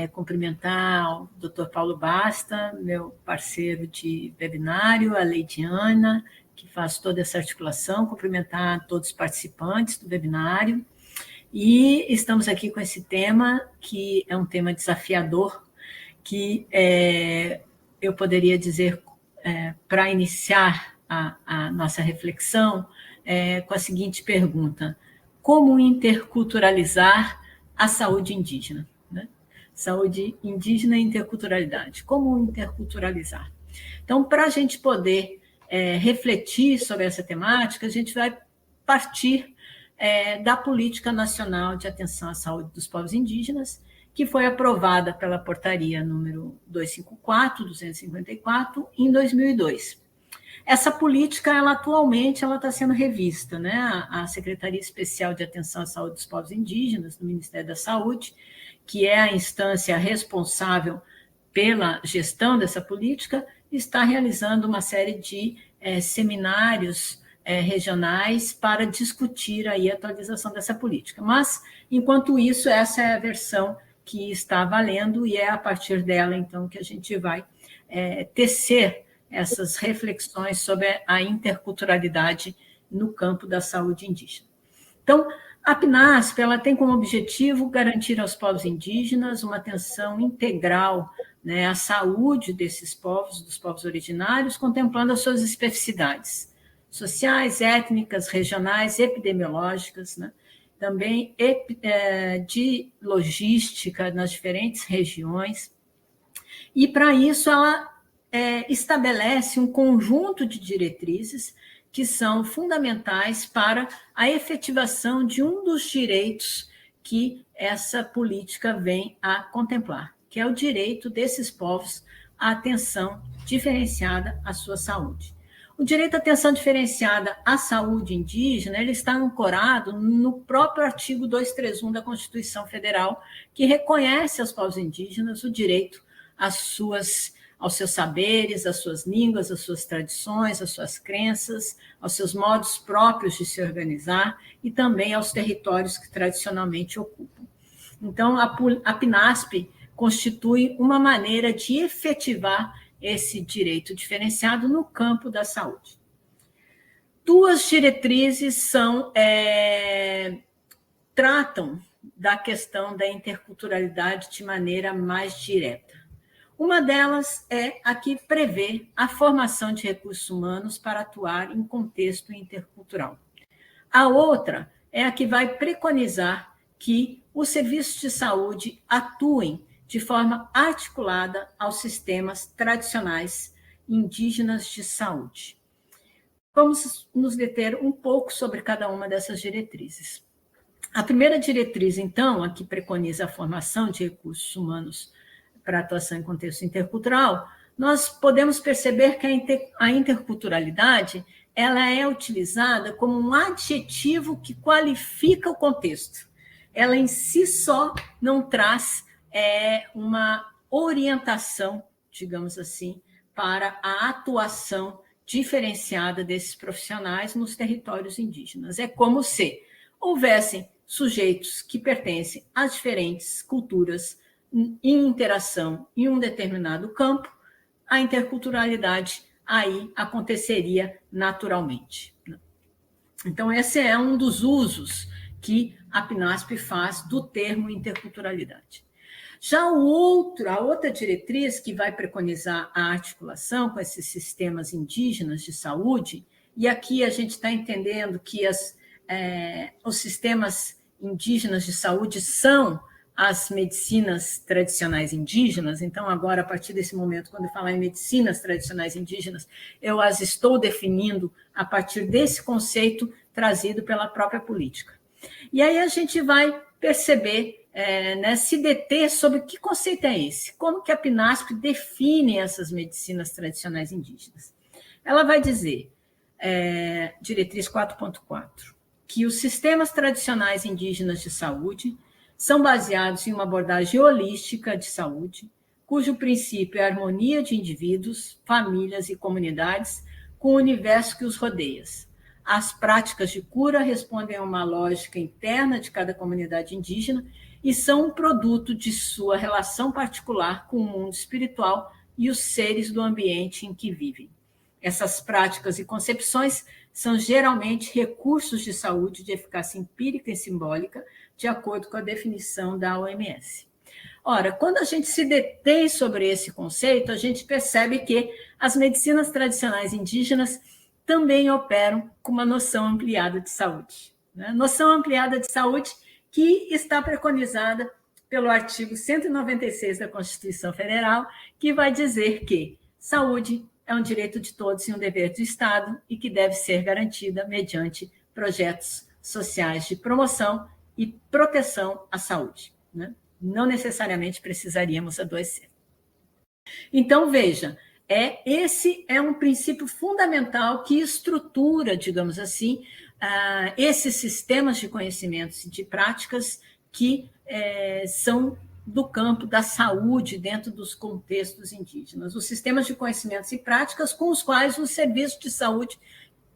cumprimentar o Dr. Paulo Basta, meu parceiro de webinário, a Leidiana, que faz toda essa articulação, cumprimentar todos os participantes do webinário. E estamos aqui com esse tema, que é um tema desafiador, que eu poderia dizer, para iniciar a nossa reflexão, com a seguinte pergunta: como interculturalizar a saúde indígena? Né? Saúde indígena e interculturalidade. Como interculturalizar? Então, para a gente poder refletir sobre essa temática, a gente vai partir da Política Nacional de Atenção à Saúde dos Povos Indígenas, que foi aprovada pela portaria número 254 em 2002. Essa política, atualmente, está sendo revista, né? A Secretaria Especial de Atenção à Saúde dos Povos Indígenas, do Ministério da Saúde, que é a instância responsável pela gestão dessa política, está realizando uma série de seminários regionais para discutir aí a atualização dessa política. Mas, enquanto isso, essa é a versão que está valendo e é a partir dela, então, que a gente vai tecer essas reflexões sobre a interculturalidade no campo da saúde indígena. Então, a PNASP ela tem como objetivo garantir aos povos indígenas uma atenção integral, né, à saúde desses povos, dos povos originários, contemplando as suas especificidades sociais, étnicas, regionais, epidemiológicas, né, também de logística nas diferentes regiões. E, para isso, ela estabelece um conjunto de diretrizes que são fundamentais para a efetivação de um dos direitos que essa política vem a contemplar, que é o direito desses povos à atenção diferenciada à sua saúde. O direito à atenção diferenciada à saúde indígena ele está ancorado no próprio artigo 231 da Constituição Federal, que reconhece aos povos indígenas o direito aos seus saberes, às suas línguas, às suas tradições, às suas crenças, aos seus modos próprios de se organizar e também aos territórios que tradicionalmente ocupam. Então, a PNASP constitui uma maneira de efetivar esse direito diferenciado no campo da saúde. Duas diretrizes tratam da questão da interculturalidade de maneira mais direta. Uma delas é a que prevê a formação de recursos humanos para atuar em contexto intercultural. A outra é a que vai preconizar que os serviços de saúde atuem de forma articulada aos sistemas tradicionais indígenas de saúde. Vamos nos deter um pouco sobre cada uma dessas diretrizes. A primeira diretriz, então, a que preconiza a formação de recursos humanos para atuação em contexto intercultural, nós podemos perceber que a interculturalidade ela é utilizada como um adjetivo que qualifica o contexto. Ela em si só não traz uma orientação, digamos assim, para a atuação diferenciada desses profissionais nos territórios indígenas. É como se houvessem sujeitos que pertencem a diferentes culturas em interação em um determinado campo, a interculturalidade aí aconteceria naturalmente. Então, esse é um dos usos que a PNASP faz do termo interculturalidade. Já a outra diretriz que vai preconizar a articulação com esses sistemas indígenas de saúde, e aqui a gente está entendendo que os sistemas indígenas de saúde são as medicinas tradicionais indígenas, então agora, a partir desse momento, quando eu falar em medicinas tradicionais indígenas, eu as estou definindo a partir desse conceito trazido pela própria política. E aí a gente vai perceber, se deter sobre que conceito é esse, como que a PNASP define essas medicinas tradicionais indígenas. Ela vai dizer, diretriz 4.4, que os sistemas tradicionais indígenas de saúde são baseados em uma abordagem holística de saúde, cujo princípio é a harmonia de indivíduos, famílias e comunidades com o universo que os rodeia, As práticas de cura respondem a uma lógica interna de cada comunidade indígena e são um produto de sua relação particular com o mundo espiritual e os seres do ambiente em que vivem. Essas práticas e concepções são geralmente recursos de saúde de eficácia empírica e simbólica, de acordo com a definição da OMS. Ora, quando a gente se detém sobre esse conceito, a gente percebe que as medicinas tradicionais indígenas também operam com uma noção ampliada de saúde. Né? Noção ampliada de saúde que está preconizada pelo artigo 196 da Constituição Federal, que vai dizer que saúde é um direito de todos e um dever do Estado e que deve ser garantida mediante projetos sociais de promoção e proteção à saúde. Né? Não necessariamente precisaríamos adoecer. Então, veja, esse é um princípio fundamental que estrutura, digamos assim, esses sistemas de conhecimentos e de práticas que são do campo da saúde dentro dos contextos indígenas, os sistemas de conhecimentos e práticas com os quais os serviços de saúde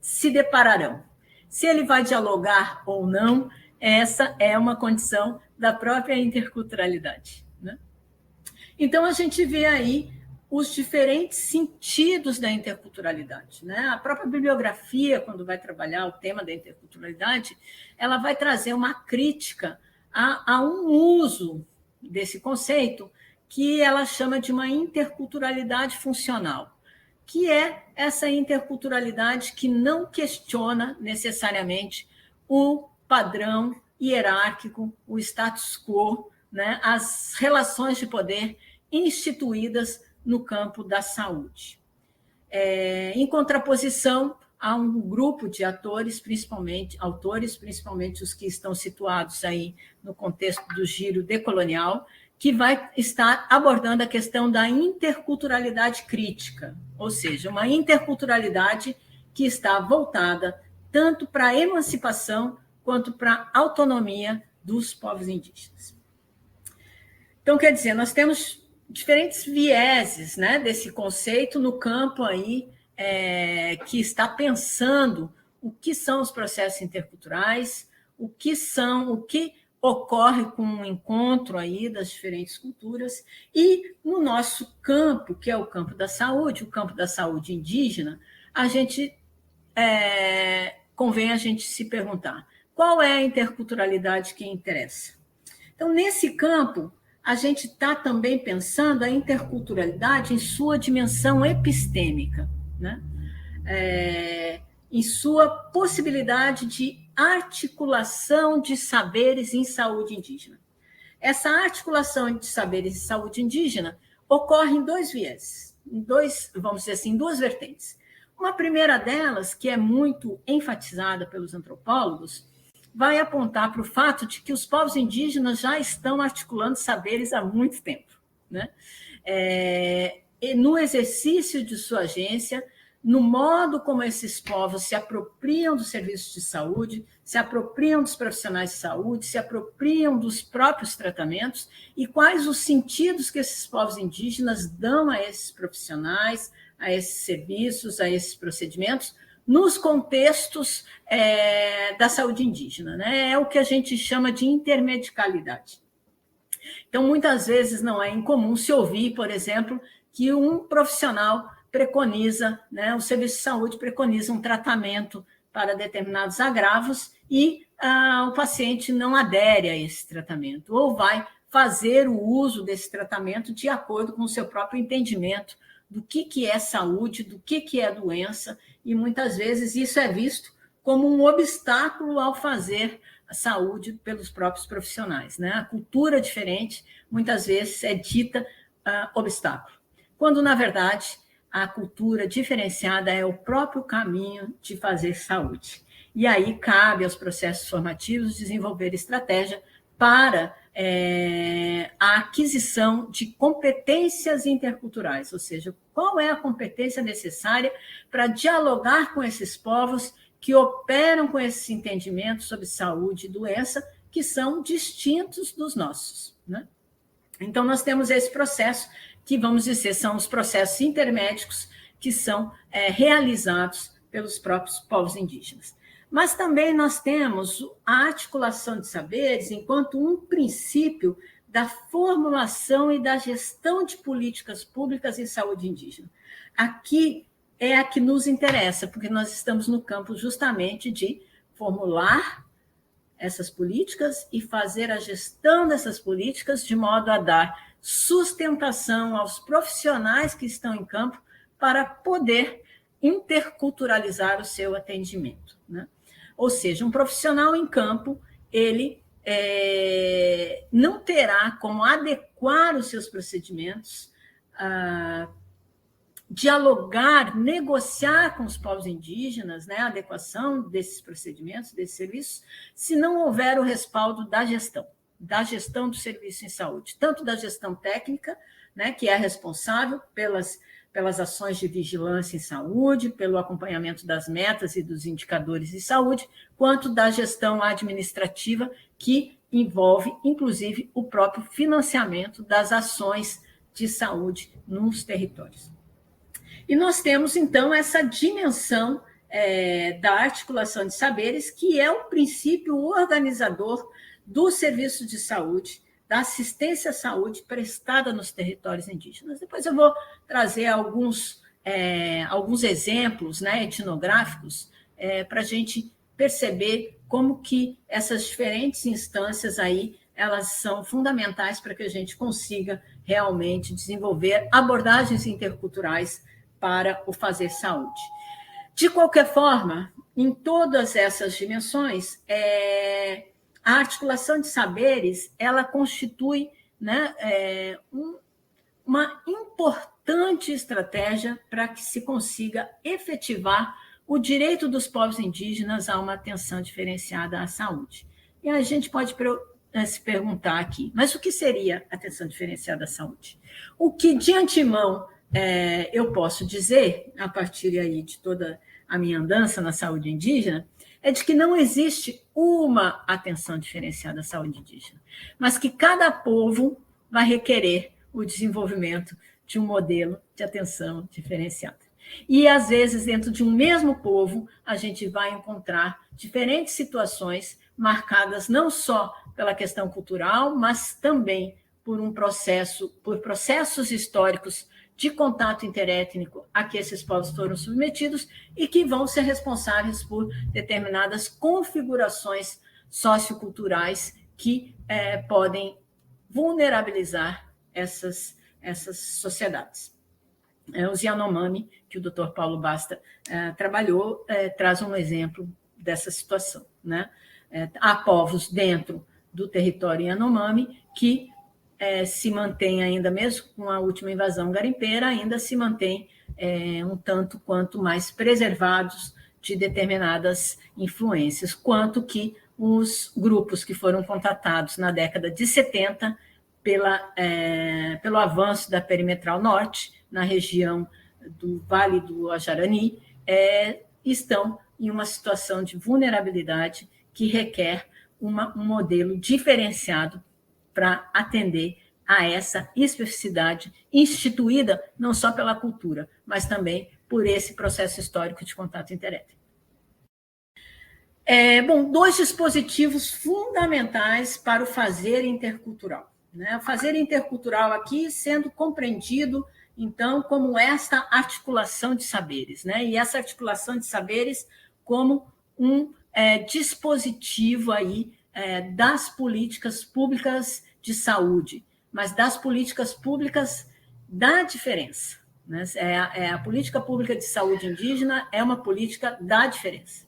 se depararão. Se ele vai dialogar ou não, essa é uma condição da própria interculturalidade. Né? Então, a gente vê aí os diferentes sentidos da interculturalidade. Né? A própria bibliografia, quando vai trabalhar o tema da interculturalidade, ela vai trazer uma crítica a um uso desse conceito que ela chama de uma interculturalidade funcional, que é essa interculturalidade que não questiona necessariamente o padrão hierárquico, o status quo, né, as relações de poder instituídas no campo da saúde. Em contraposição a um grupo de autores, principalmente os que estão situados aí no contexto do giro decolonial, que vai estar abordando a questão da interculturalidade crítica, ou seja, uma interculturalidade que está voltada tanto para a emancipação quanto para a autonomia dos povos indígenas. Então, quer dizer, nós temos diferentes vieses, né, desse conceito no campo aí que está pensando o que são os processos interculturais, o que ocorre com o encontro aí das diferentes culturas, e no nosso campo, que é o campo da saúde indígena, convém a gente se perguntar qual é a interculturalidade que interessa. Então, nesse campo, a gente está também pensando a interculturalidade em sua dimensão epistêmica, né? Em sua possibilidade de articulação de saberes em saúde indígena. Essa articulação de saberes em saúde indígena ocorre em dois vieses, vamos dizer assim, duas vertentes. Uma primeira delas, que é muito enfatizada pelos antropólogos, vai apontar para o fato de que os povos indígenas já estão articulando saberes há muito tempo, né? No exercício de sua agência, no modo como esses povos se apropriam dos serviços de saúde, se apropriam dos profissionais de saúde, se apropriam dos próprios tratamentos e quais os sentidos que esses povos indígenas dão a esses profissionais, a esses serviços, a esses procedimentos, nos contextos da saúde indígena. Né? É o que a gente chama de intermedicalidade. Então, muitas vezes não é incomum se ouvir, por exemplo, que um profissional preconiza, né, o serviço de saúde preconiza um tratamento para determinados agravos e o paciente não adere a esse tratamento, ou vai fazer o uso desse tratamento de acordo com o seu próprio entendimento do que é saúde, do que é doença, e muitas vezes isso é visto como um obstáculo ao fazer a saúde pelos próprios profissionais. Né? A cultura diferente, muitas vezes, é dita obstáculo, quando, na verdade, a cultura diferenciada é o próprio caminho de fazer saúde. E aí cabe aos processos formativos desenvolver estratégia para a aquisição de competências interculturais, ou seja, qual é a competência necessária para dialogar com esses povos que operam com esses entendimentos sobre saúde e doença que são distintos dos nossos. Né? Então, nós temos esse processo que, vamos dizer, são os processos intermédicos que são realizados pelos próprios povos indígenas. Mas também nós temos a articulação de saberes enquanto um princípio da formulação e da gestão de políticas públicas em saúde indígena. Aqui é a que nos interessa, porque nós estamos no campo justamente de formular essas políticas e fazer a gestão dessas políticas de modo a dar sustentação aos profissionais que estão em campo para poder interculturalizar o seu atendimento, né? Ou seja, um profissional em campo, ele não terá como adequar os seus procedimentos, dialogar, negociar com os povos indígenas, né, a adequação desses procedimentos, desses serviços, se não houver o respaldo da gestão do serviço em saúde, tanto da gestão técnica, né, que é responsável pelas ações de vigilância em saúde, pelo acompanhamento das metas e dos indicadores de saúde, quanto da gestão administrativa, que envolve, inclusive, o próprio financiamento das ações de saúde nos territórios. E nós temos, então, essa dimensão da articulação de saberes, que é o princípio organizador do serviço de saúde, da assistência à saúde prestada nos territórios indígenas. Depois eu vou trazer alguns exemplos, né, etnográficos, para a gente perceber como que essas diferentes instâncias aí, elas são fundamentais para que a gente consiga realmente desenvolver abordagens interculturais para o fazer saúde. De qualquer forma, em todas essas dimensões, a articulação de saberes, ela constitui, né, uma importante estratégia para que se consiga efetivar o direito dos povos indígenas a uma atenção diferenciada à saúde. E a gente pode se perguntar aqui, mas o que seria atenção diferenciada à saúde? O que, de antemão, eu posso dizer, a partir aí de toda a minha andança na saúde indígena, é de que não existe uma atenção diferenciada à saúde indígena, mas que cada povo vai requerer o desenvolvimento de um modelo de atenção diferenciada. E, às vezes, dentro de um mesmo povo, a gente vai encontrar diferentes situações marcadas não só pela questão cultural, mas também por processos históricos de contato interétnico a que esses povos foram submetidos e que vão ser responsáveis por determinadas configurações socioculturais que podem vulnerabilizar essas sociedades. Os Yanomami, que o Dr. Paulo Basta trabalhou, traz um exemplo dessa situação, né? Há povos dentro do território Yanomami que se mantém ainda, mesmo com a última invasão garimpeira, ainda se mantém um tanto quanto mais preservados de determinadas influências, quanto que os grupos que foram contatados na década de 70 pelo avanço da perimetral norte, na região do Vale do Ajarani, estão em uma situação de vulnerabilidade que requer um modelo diferenciado para atender a essa especificidade instituída não só pela cultura, mas também por esse processo histórico de contato interétnico. Dois dispositivos fundamentais para o fazer intercultural, né? O fazer intercultural aqui sendo compreendido, então, como esta articulação de saberes, né? E essa articulação de saberes como um dispositivo aí das políticas públicas de saúde, mas das políticas públicas da diferença, né? A política pública de saúde indígena é uma política da diferença.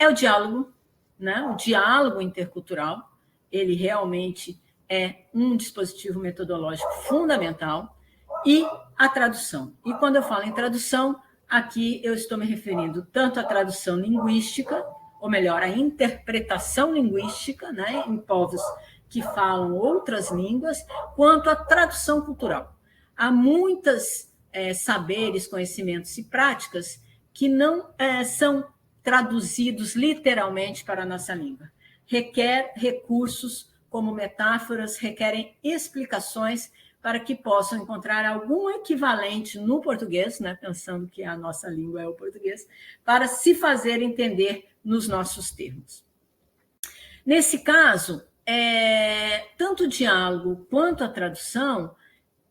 O diálogo, né? O diálogo intercultural, ele realmente é um dispositivo metodológico fundamental, e a tradução. E quando eu falo em tradução, aqui eu estou me referindo tanto à tradução linguística, ou melhor, à interpretação linguística, né, em povos que falam outras línguas, quanto à tradução cultural. Há muitos saberes, conhecimentos e práticas que não são traduzidos literalmente para a nossa língua. Requer recursos como metáforas, requerem explicações para que possam encontrar algum equivalente no português, né, pensando que a nossa língua é o português, para se fazer entender nos nossos termos. Nesse caso, tanto o diálogo quanto a tradução,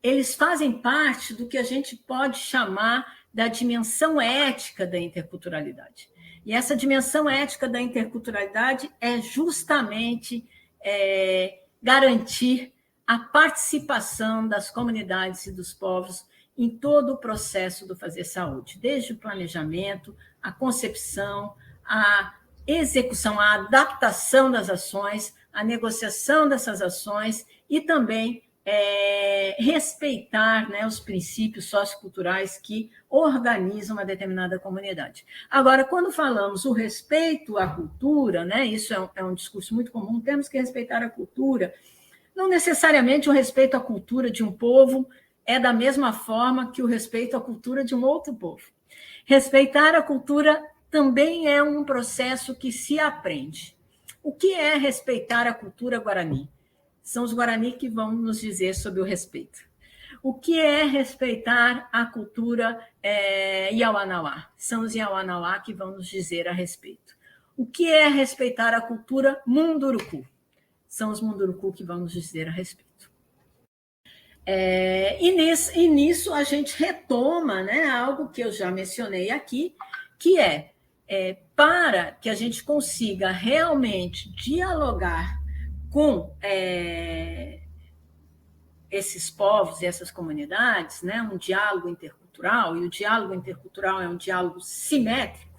eles fazem parte do que a gente pode chamar da dimensão ética da interculturalidade. E essa dimensão ética da interculturalidade é justamente garantir a participação das comunidades e dos povos em todo o processo do fazer saúde, desde o planejamento, a concepção, a execução, a adaptação das ações, a negociação dessas ações e também respeitar, né, os princípios socioculturais que organizam uma determinada comunidade. Agora, quando falamos o respeito à cultura, né, isso é um discurso muito comum, temos que respeitar a cultura. Não necessariamente o respeito à cultura de um povo é da mesma forma que o respeito à cultura de um outro povo. Respeitar a cultura também é um processo que se aprende. O que é respeitar a cultura guarani? São os Guarani que vão nos dizer sobre o respeito. O que é respeitar a cultura Iauanauá? São os Iauanauá que vão nos dizer a respeito. O que é respeitar a cultura Munduruku? São os Munduruku que vão nos dizer a respeito. E nisso a gente retoma, né, algo que eu já mencionei aqui, que para que a gente consiga realmente dialogar com esses povos e essas comunidades, né, um diálogo intercultural, e o diálogo intercultural é um diálogo simétrico,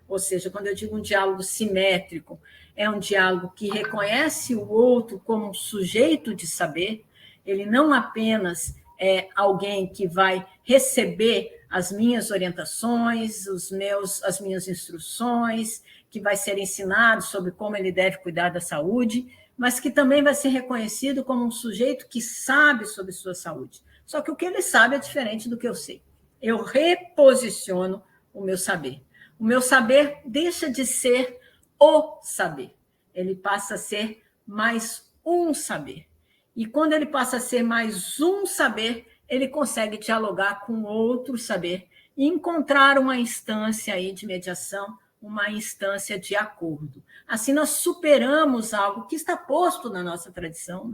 ou seja, quando eu digo um diálogo simétrico, é um diálogo que reconhece o outro como um sujeito de saber, ele não apenas é alguém que vai receber as minhas orientações, as minhas instruções, que vai ser ensinado sobre como ele deve cuidar da saúde, mas que também vai ser reconhecido como um sujeito que sabe sobre sua saúde. Só que o que ele sabe é diferente do que eu sei. Eu reposiciono o meu saber. O meu saber deixa de ser o saber. Ele passa a ser mais um saber. E quando ele passa a ser mais um saber, ele consegue dialogar com outro saber e encontrar uma instância aí de mediação, uma instância de acordo. Assim, nós superamos algo que está posto na nossa tradição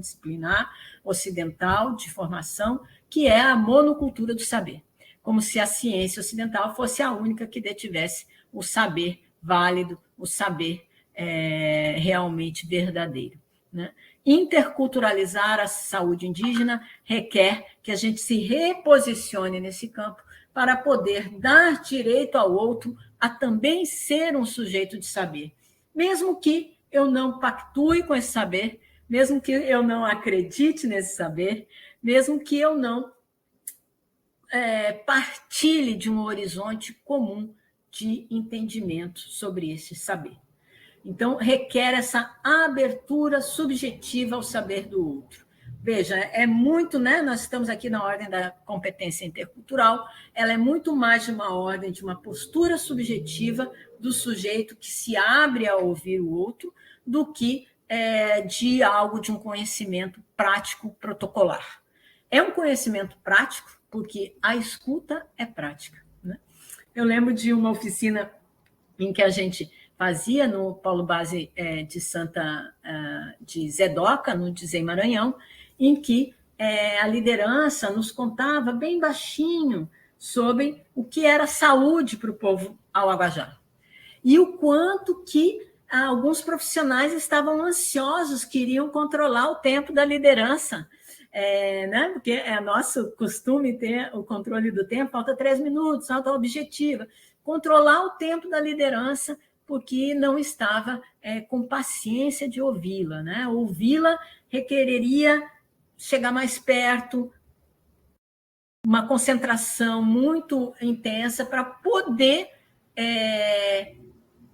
disciplinar ocidental de formação, que é a monocultura do saber, como se a ciência ocidental fosse a única que detivesse o saber válido, o saber realmente verdadeiro, né? Interculturalizar a saúde indígena requer que a gente se reposicione nesse campo para poder dar direito ao outro a também ser um sujeito de saber, mesmo que eu não pactue com esse saber, mesmo que eu não acredite nesse saber, mesmo que eu não partilhe de um horizonte comum de entendimento sobre esse saber. Então, requer essa abertura subjetiva ao saber do outro. Veja, é muito, né? Nós estamos aqui na ordem da competência intercultural, ela é muito mais de uma ordem, de uma postura subjetiva do sujeito que se abre a ouvir o outro, do que de algo de um conhecimento prático protocolar. É um conhecimento prático, porque a escuta é prática, né? Eu lembro de uma oficina em que a gente fazia no Polo Base de Zedoca, no Dizem Maranhão, em que a liderança nos contava bem baixinho sobre o que era saúde para o povo auabajá. E o quanto que alguns profissionais estavam ansiosos, queriam controlar o tempo da liderança, né? Porque é nosso costume ter o controle do tempo, falta 3 minutos, falta objetiva. Controlar o tempo da liderança, porque não estava com paciência de ouvi-la, né? Ouvi-la requereria chegar mais perto, uma concentração muito intensa para poder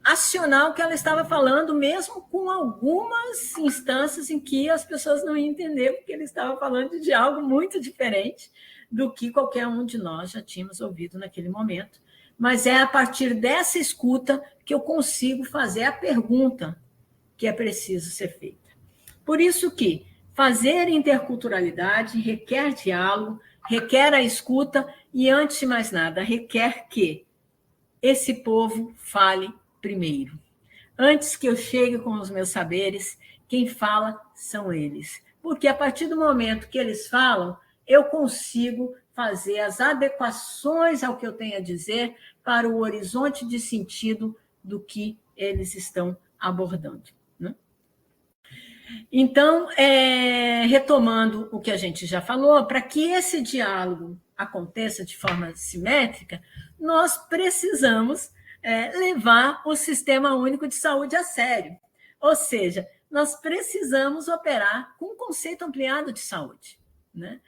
acionar o que ela estava falando, mesmo com algumas instâncias em que as pessoas não iam entender, porque ele estava falando de algo muito diferente do que qualquer um de nós já tínhamos ouvido naquele momento. Mas é a partir dessa escuta que eu consigo fazer a pergunta que é preciso ser feita. Por isso que Fazer interculturalidade requer diálogo, requer a escuta e, antes de mais nada, requer que esse povo fale primeiro. Antes que eu chegue com os meus saberes, quem fala são eles. Porque a partir do momento que eles falam, eu consigo fazer as adequações ao que eu tenho a dizer para o horizonte de sentido do que eles estão abordando. Né? Então, retomando o que a gente já falou, para que esse diálogo aconteça de forma simétrica, nós precisamos levar o Sistema Único de Saúde a sério. Ou seja, nós precisamos operar com um conceito ampliado de saúde. Né?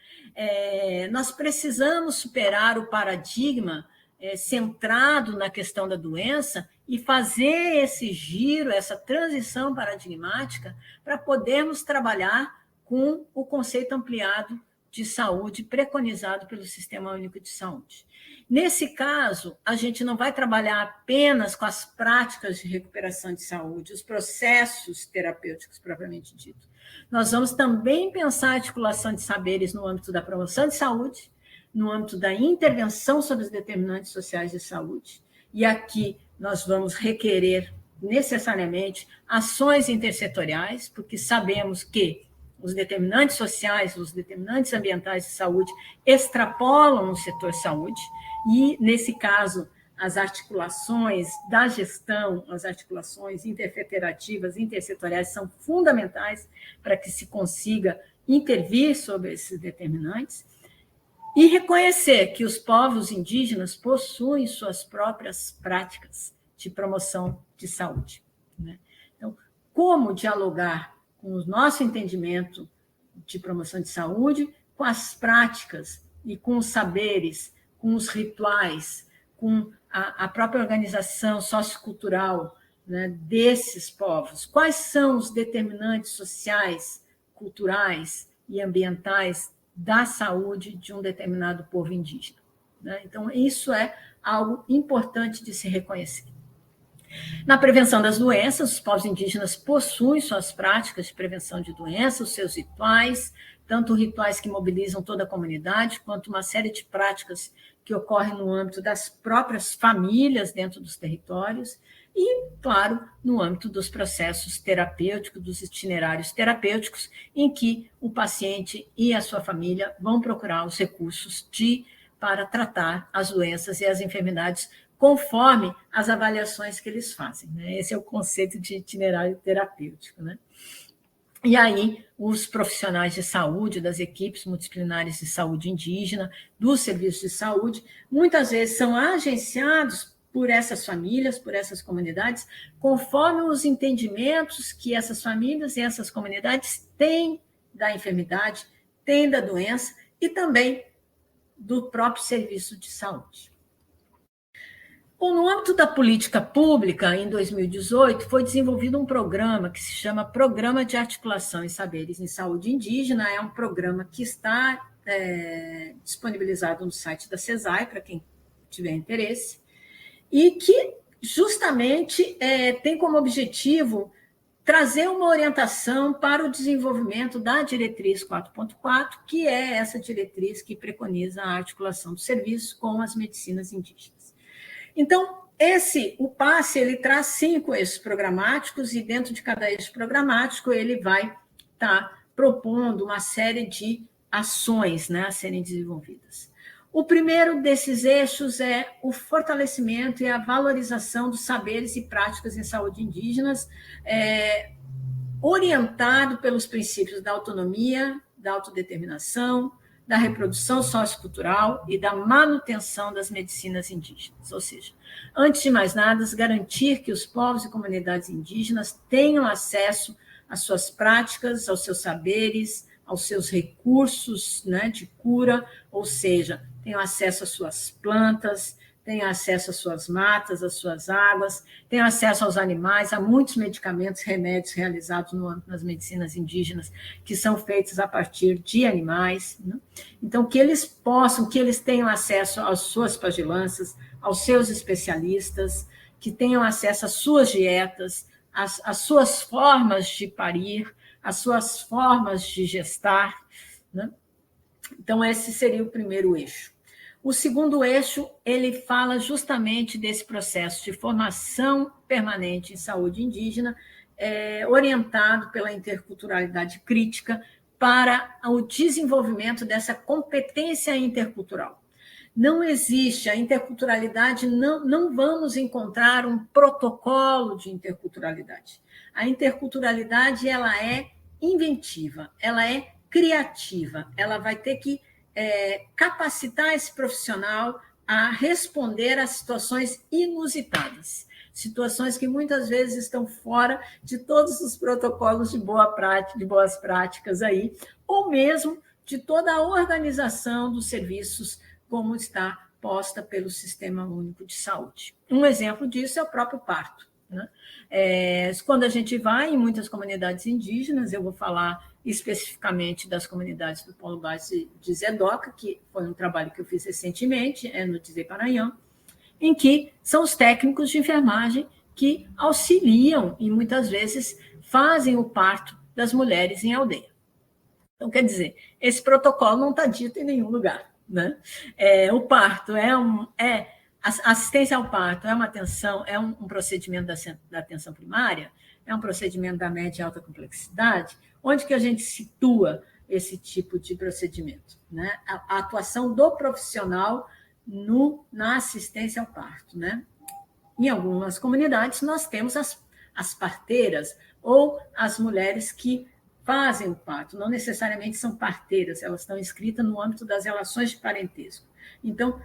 Nós precisamos superar o paradigma centrado na questão da doença e fazer esse giro, essa transição paradigmática para podermos trabalhar com o conceito ampliado de saúde preconizado pelo Sistema Único de Saúde. Nesse caso, a gente não vai trabalhar apenas com as práticas de recuperação de saúde, os processos terapêuticos propriamente dito. Nós vamos também pensar a articulação de saberes no âmbito da promoção de saúde, no âmbito da intervenção sobre os determinantes sociais de saúde. E aqui nós vamos requerer necessariamente ações intersetoriais, porque sabemos que os determinantes sociais, os determinantes ambientais de saúde extrapolam o setor saúde, e, nesse caso, as articulações da gestão, as articulações interfederativas, intersetoriais, são fundamentais para que se consiga intervir sobre esses determinantes, e reconhecer que os povos indígenas possuem suas próprias práticas de promoção de saúde. Né? Então, como dialogar com o nosso entendimento de promoção de saúde, com as práticas e com os saberes, com os rituais, com a própria organização sociocultural, né, desses povos? Quais são os determinantes sociais, culturais e ambientais da saúde de um determinado povo indígena? Né? Então, isso é algo importante de se reconhecer. Na prevenção das doenças, os povos indígenas possuem suas práticas de prevenção de doenças, os seus rituais, tanto rituais que mobilizam toda a comunidade, quanto uma série de práticas que ocorrem no âmbito das próprias famílias dentro dos territórios e, claro, no âmbito dos processos terapêuticos, dos itinerários terapêuticos, em que o paciente e a sua família vão procurar os recursos para tratar as doenças e as enfermidades conforme as avaliações que eles fazem. Né? Esse é o conceito de itinerário terapêutico. Né? E aí, os profissionais de saúde, das equipes multidisciplinares de saúde indígena, dos serviços de saúde, muitas vezes são agenciados por essas famílias, por essas comunidades, conforme os entendimentos que essas famílias e essas comunidades têm da enfermidade, têm da doença e também do próprio serviço de saúde. Bom, no âmbito da política pública, em 2018, foi desenvolvido um programa que se chama Programa de Articulação e Saberes em Saúde Indígena. É um programa que está disponibilizado no site da CESAI, para quem tiver interesse, e que justamente tem como objetivo trazer uma orientação para o desenvolvimento da diretriz 4.4, que é essa diretriz que preconiza a articulação do serviço com as medicinas indígenas. Então, o PASSE, ele traz 5 eixos programáticos, e dentro de cada eixo programático ele vai estar propondo uma série de ações, né, a serem desenvolvidas. O primeiro desses eixos é o fortalecimento e a valorização dos saberes e práticas em saúde indígenas, orientado pelos princípios da autonomia, da autodeterminação, da reprodução sociocultural e da manutenção das medicinas indígenas. Ou seja, antes de mais nada, garantir que os povos e comunidades indígenas tenham acesso às suas práticas, aos seus saberes, aos seus recursos, né, de cura, ou seja, tenham acesso às suas plantas, tenham acesso às suas matas, às suas águas, tenham acesso aos animais, a muitos medicamentos, remédios realizados no âmbito das medicinas indígenas, que são feitos a partir de animais. Né? Então, que eles tenham acesso às suas pagilanças, aos seus especialistas, que tenham acesso às suas dietas, às suas formas de parir, as suas formas de gestar, né? Então, esse seria o primeiro eixo. O segundo eixo, ele fala justamente desse processo de formação permanente em saúde indígena, orientado pela interculturalidade crítica para o desenvolvimento dessa competência intercultural. Não existe a interculturalidade, não vamos encontrar um protocolo de interculturalidade. A interculturalidade ela é inventiva, ela é criativa, ela vai ter que capacitar esse profissional a responder a situações inusitadas, situações que muitas vezes estão fora de todos os protocolos de boas práticas aí, ou mesmo de toda a organização dos serviços como está posta pelo Sistema Único de Saúde. Um exemplo disso é o próprio parto, né? Quando a gente vai em muitas comunidades indígenas, eu vou falar especificamente das comunidades do Polo Base de Zedoca, que foi um trabalho que eu fiz recentemente, no Dizê Paranhão, em que são os técnicos de enfermagem que auxiliam e muitas vezes fazem o parto das mulheres em aldeia. Então, quer dizer, esse protocolo não está dito em nenhum lugar, né? O parto assistência ao parto é uma atenção, é um procedimento da atenção primária, é um procedimento da média e alta complexidade. Onde que a gente situa esse tipo de procedimento, né? A atuação do profissional na assistência ao parto, né? Em algumas comunidades, nós temos as parteiras ou as mulheres que fazem o parto, não necessariamente são parteiras, elas estão inscritas no âmbito das relações de parentesco. Então,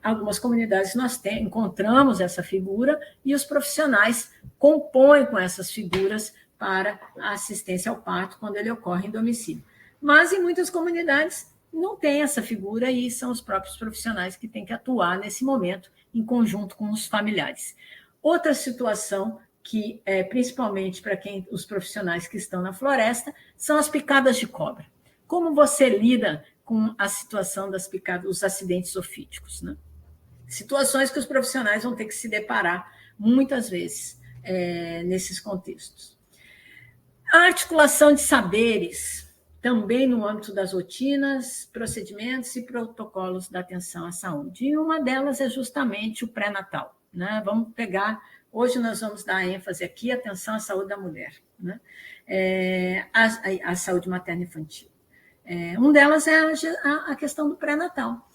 algumas comunidades nós encontramos essa figura e os profissionais compõem com essas figuras para a assistência ao parto quando ele ocorre em domicílio. Mas em muitas comunidades não tem essa figura e são os próprios profissionais que têm que atuar nesse momento em conjunto com os familiares. Outra situação que principalmente para os profissionais que estão na floresta são as picadas de cobra. Como você lida com a situação das picadas, os acidentes ofídicos, né? Situações que os profissionais vão ter que se deparar muitas vezes nesses contextos. A articulação de saberes, também no âmbito das rotinas, procedimentos e protocolos da atenção à saúde. E uma delas é justamente o pré-natal, né? Vamos pegar, hoje nós vamos dar ênfase aqui à atenção à saúde da mulher, né? A saúde materna infantil. Uma delas é a questão do pré-natal.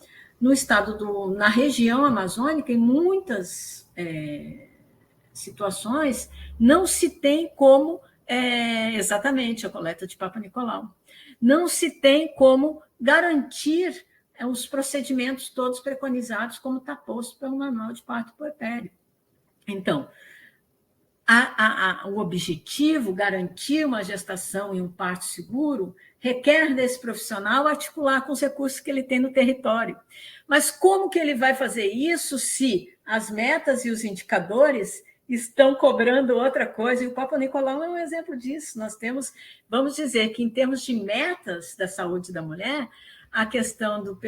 Na região amazônica, em muitas situações, não se tem como, exatamente, a coleta de Papa Nicolau, não se tem como garantir os procedimentos todos preconizados, como está posto pelo Manual de Parto Puerpério. Então, o objetivo, garantir uma gestação e um parto seguro, requer desse profissional articular com os recursos que ele tem no território. Mas como que ele vai fazer isso se as metas e os indicadores estão cobrando outra coisa? E o Papa Nicolau é um exemplo disso. Nós temos, vamos dizer que em termos de metas da saúde da mulher, a questão do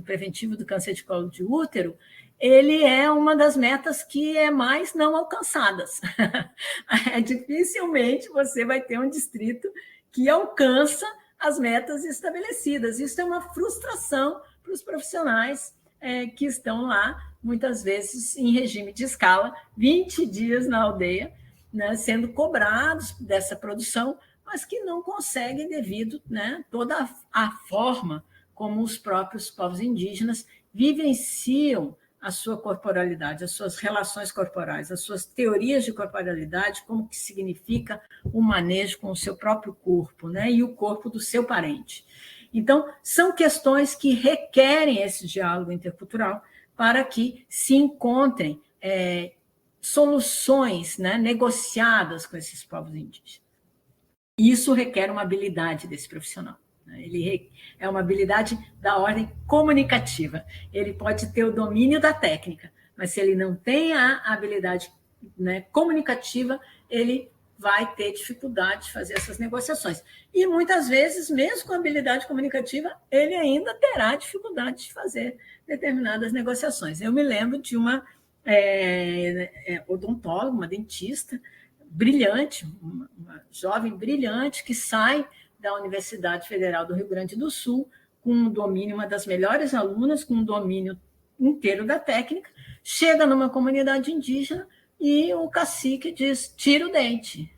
preventivo do câncer de colo de útero, ele é uma das metas que é mais não alcançadas. Dificilmente você vai ter um distrito que alcança as metas estabelecidas. Isso é uma frustração para os profissionais que estão lá, muitas vezes em regime de escala, 20 dias na aldeia, né, sendo cobrados dessa produção, mas que não conseguem devido, né, toda a forma como os próprios povos indígenas vivenciam a sua corporalidade, as suas relações corporais, as suas teorias de corporalidade, como que significa o manejo com o seu próprio corpo, né, e o corpo do seu parente. Então, são questões que requerem esse diálogo intercultural para que se encontrem soluções, né, negociadas com esses povos indígenas. Isso requer uma habilidade desse profissional. Ele é uma habilidade da ordem comunicativa. Ele pode ter o domínio da técnica, mas se ele não tem a habilidade, né, comunicativa, ele vai ter dificuldade de fazer essas negociações. E muitas vezes, mesmo com habilidade comunicativa, ele ainda terá dificuldade de fazer determinadas negociações. Eu me lembro de uma odontóloga, uma dentista, brilhante, uma jovem brilhante que sai da Universidade Federal do Rio Grande do Sul com um domínio, uma das melhores alunas, com um domínio inteiro da técnica, chega numa comunidade indígena e o cacique diz, tira o dente.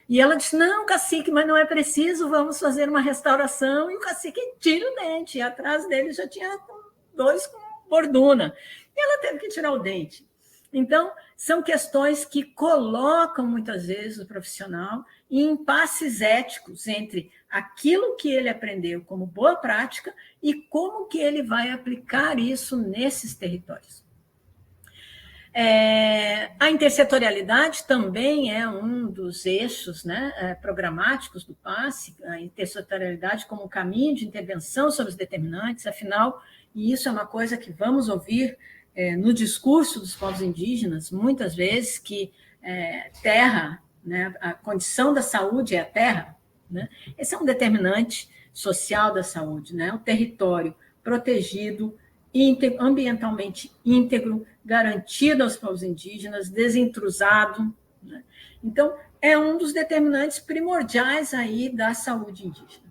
E ela diz, não, cacique, mas não é preciso, vamos fazer uma restauração. E o cacique tira o dente. E atrás dele já tinha 2 com borduna. E ela teve que tirar o dente. Então, são questões que colocam, muitas vezes, o profissional em impasses éticos entre aquilo que ele aprendeu como boa prática e como que ele vai aplicar isso nesses territórios. A intersetorialidade também é um dos eixos, né, programáticos do PASSE, a intersetorialidade como caminho de intervenção sobre os determinantes, afinal, e isso é uma coisa que vamos ouvir no discurso dos povos indígenas, muitas vezes, que terra, né, a condição da saúde é a terra, né? Esse é um determinante social da saúde, né? O território protegido, ambientalmente íntegro, garantido aos povos indígenas, desintrusado, né? Então, é um dos determinantes primordiais aí da saúde indígena.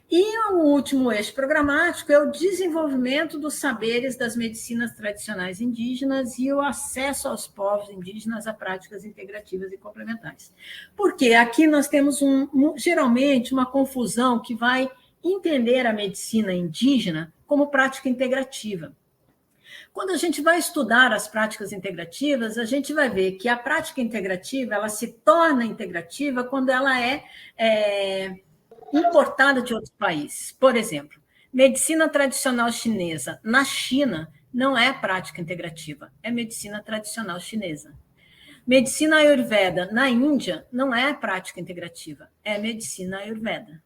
E o último eixo programático é o desenvolvimento dos saberes das medicinas tradicionais indígenas e o acesso aos povos indígenas a práticas integrativas e complementares. Porque aqui nós temos, geralmente, uma confusão que vai entender a medicina indígena como prática integrativa. Quando a gente vai estudar as práticas integrativas, a gente vai ver que a prática integrativa ela se torna integrativa quando ela é importada de outros países. Por exemplo, medicina tradicional chinesa na China não é prática integrativa, é medicina tradicional chinesa. Medicina ayurveda na Índia não é prática integrativa, é medicina ayurveda.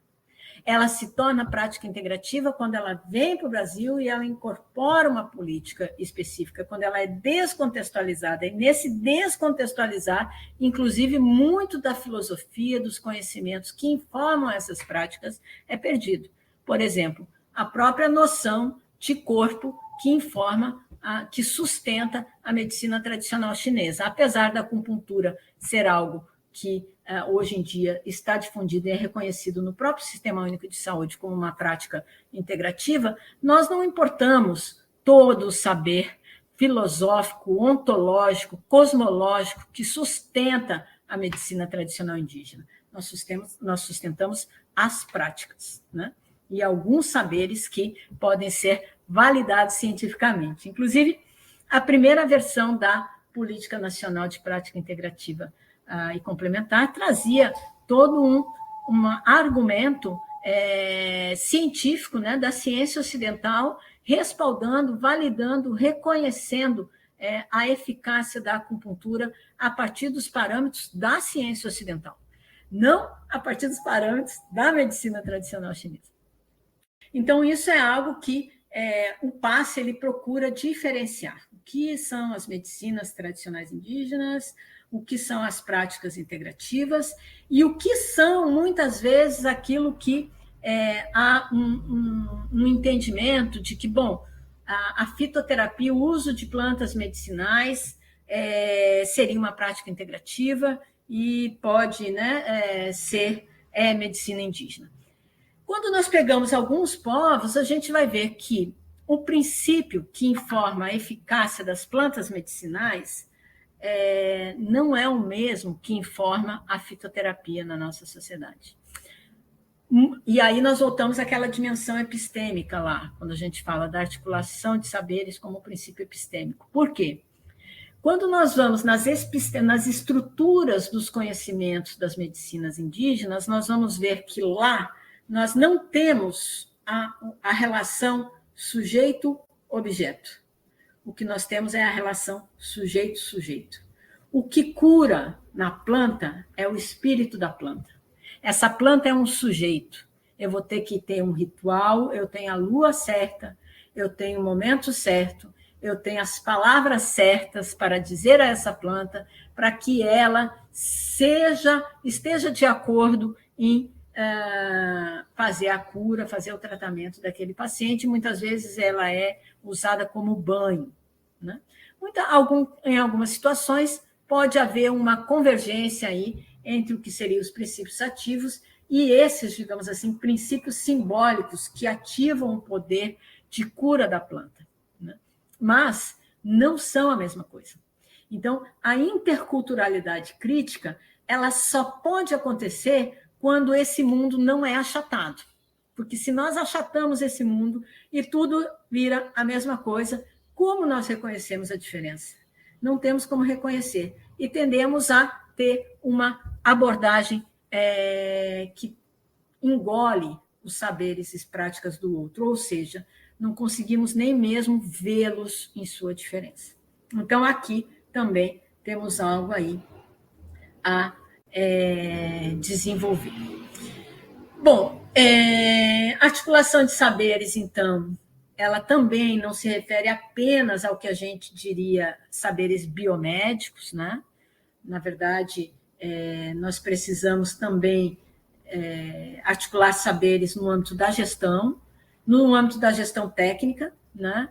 Ela se torna prática integrativa quando ela vem para o Brasil e ela incorpora uma política específica, quando ela é descontextualizada. E nesse descontextualizar, inclusive, muito da filosofia, dos conhecimentos que informam essas práticas é perdido. Por exemplo, a própria noção de corpo que informa, que sustenta a medicina tradicional chinesa. Apesar da acupuntura ser algo que hoje em dia está difundido e é reconhecido no próprio Sistema Único de Saúde como uma prática integrativa, nós não importamos todo o saber filosófico, ontológico, cosmológico que sustenta a medicina tradicional indígena. Nós sustentamos as práticas, né? E alguns saberes que podem ser validados cientificamente. Inclusive, a primeira versão da Política Nacional de Prática Integrativa e Complementar trazia todo um argumento científico, né, da ciência ocidental, respaldando, validando, reconhecendo a eficácia da acupuntura a partir dos parâmetros da ciência ocidental, não a partir dos parâmetros da medicina tradicional chinesa. Então, isso é algo que o PASSE ele procura diferenciar. O que são as medicinas tradicionais indígenas, o que são as práticas integrativas e o que são, muitas vezes, aquilo que há um entendimento de que, bom, a fitoterapia, o uso de plantas medicinais seria uma prática integrativa e pode, né, ser medicina indígena. Quando nós pegamos alguns povos, a gente vai ver que o princípio que informa a eficácia das plantas medicinais não é o mesmo que informa a fitoterapia na nossa sociedade. E aí nós voltamos àquela dimensão epistêmica lá, quando a gente fala da articulação de saberes como princípio epistêmico. Por quê? Quando nós vamos nas estruturas dos conhecimentos das medicinas indígenas, nós vamos ver que lá nós não temos a relação sujeito-objeto. O que nós temos é a relação sujeito-sujeito. O que cura na planta é o espírito da planta. Essa planta é um sujeito. Eu vou ter que ter um ritual, eu tenho a lua certa, eu tenho o momento certo, eu tenho as palavras certas para dizer a essa planta, para que ela esteja de acordo em fazer a cura, fazer o tratamento daquele paciente. Muitas vezes ela é usada como banho, né? Em algumas situações, pode haver uma convergência aí entre o que seriam os princípios ativos e esses, digamos assim, princípios simbólicos que ativam o poder de cura da planta, né? Mas não são a mesma coisa. Então, a interculturalidade crítica, ela só pode acontecer quando esse mundo não é achatado. Porque se nós achatamos esse mundo e tudo vira a mesma coisa, como nós reconhecemos a diferença? Não temos como reconhecer. E tendemos a ter uma abordagem que engole os saberes e práticas do outro, ou seja, não conseguimos nem mesmo vê-los em sua diferença. Então, aqui também temos algo aí a desenvolver. Bom, articulação de saberes, então, ela também não se refere apenas ao que a gente diria saberes biomédicos, né? Na verdade, nós precisamos também articular saberes no âmbito da gestão, no âmbito da gestão técnica, né?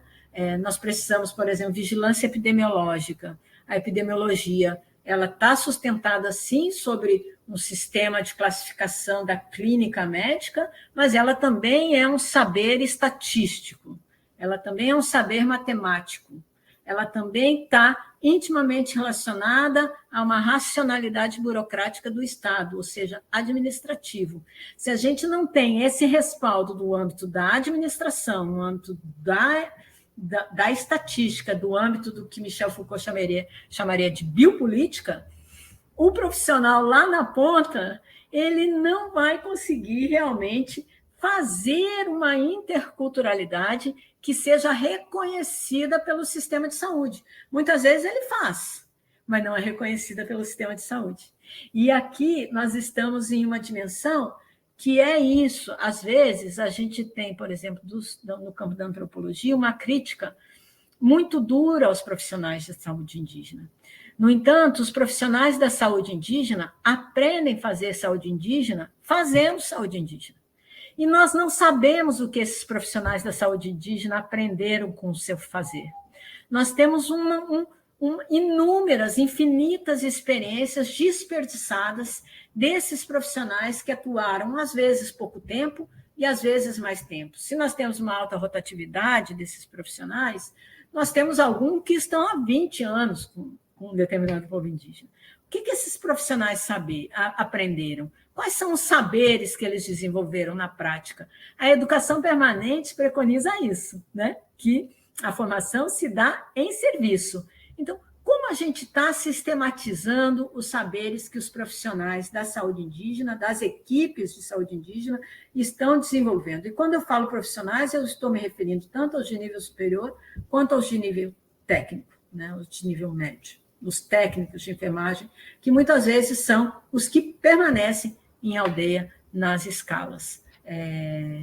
Nós precisamos, por exemplo, vigilância epidemiológica. A epidemiologia ela está sustentada, sim, sobre um sistema de classificação da clínica médica, mas ela também é um saber estatístico, ela também é um saber matemático, ela também está intimamente relacionada a uma racionalidade burocrática do Estado, ou seja, administrativo. Se a gente não tem esse respaldo do âmbito da administração, no âmbito da estatística, do âmbito do que Michel Foucault chamaria de biopolítica, o profissional lá na ponta, ele não vai conseguir realmente fazer uma interculturalidade que seja reconhecida pelo sistema de saúde. Muitas vezes ele faz, mas não é reconhecida pelo sistema de saúde. E aqui nós estamos em uma dimensão que é isso. Às vezes, a gente tem, por exemplo, no campo da antropologia, uma crítica muito dura aos profissionais de saúde indígena. No entanto, os profissionais da saúde indígena aprendem a fazer saúde indígena fazendo saúde indígena. E nós não sabemos o que esses profissionais da saúde indígena aprenderam com o seu fazer. Nós temos inúmeras, infinitas experiências desperdiçadas desses profissionais que atuaram, às vezes, pouco tempo e, às vezes, mais tempo. Se nós temos uma alta rotatividade desses profissionais, nós temos alguns que estão há 20 anos com um determinado povo indígena. O que esses profissionais aprenderam? Quais são os saberes que eles desenvolveram na prática? A educação permanente preconiza isso, né? Que a formação se dá em serviço. Então, como a gente está sistematizando os saberes que os profissionais da saúde indígena, das equipes de saúde indígena, estão desenvolvendo? E quando eu falo profissionais, eu estou me referindo tanto aos de nível superior quanto aos de nível técnico, né? Os de nível médio, os técnicos de enfermagem, que muitas vezes são os que permanecem em aldeia nas escalas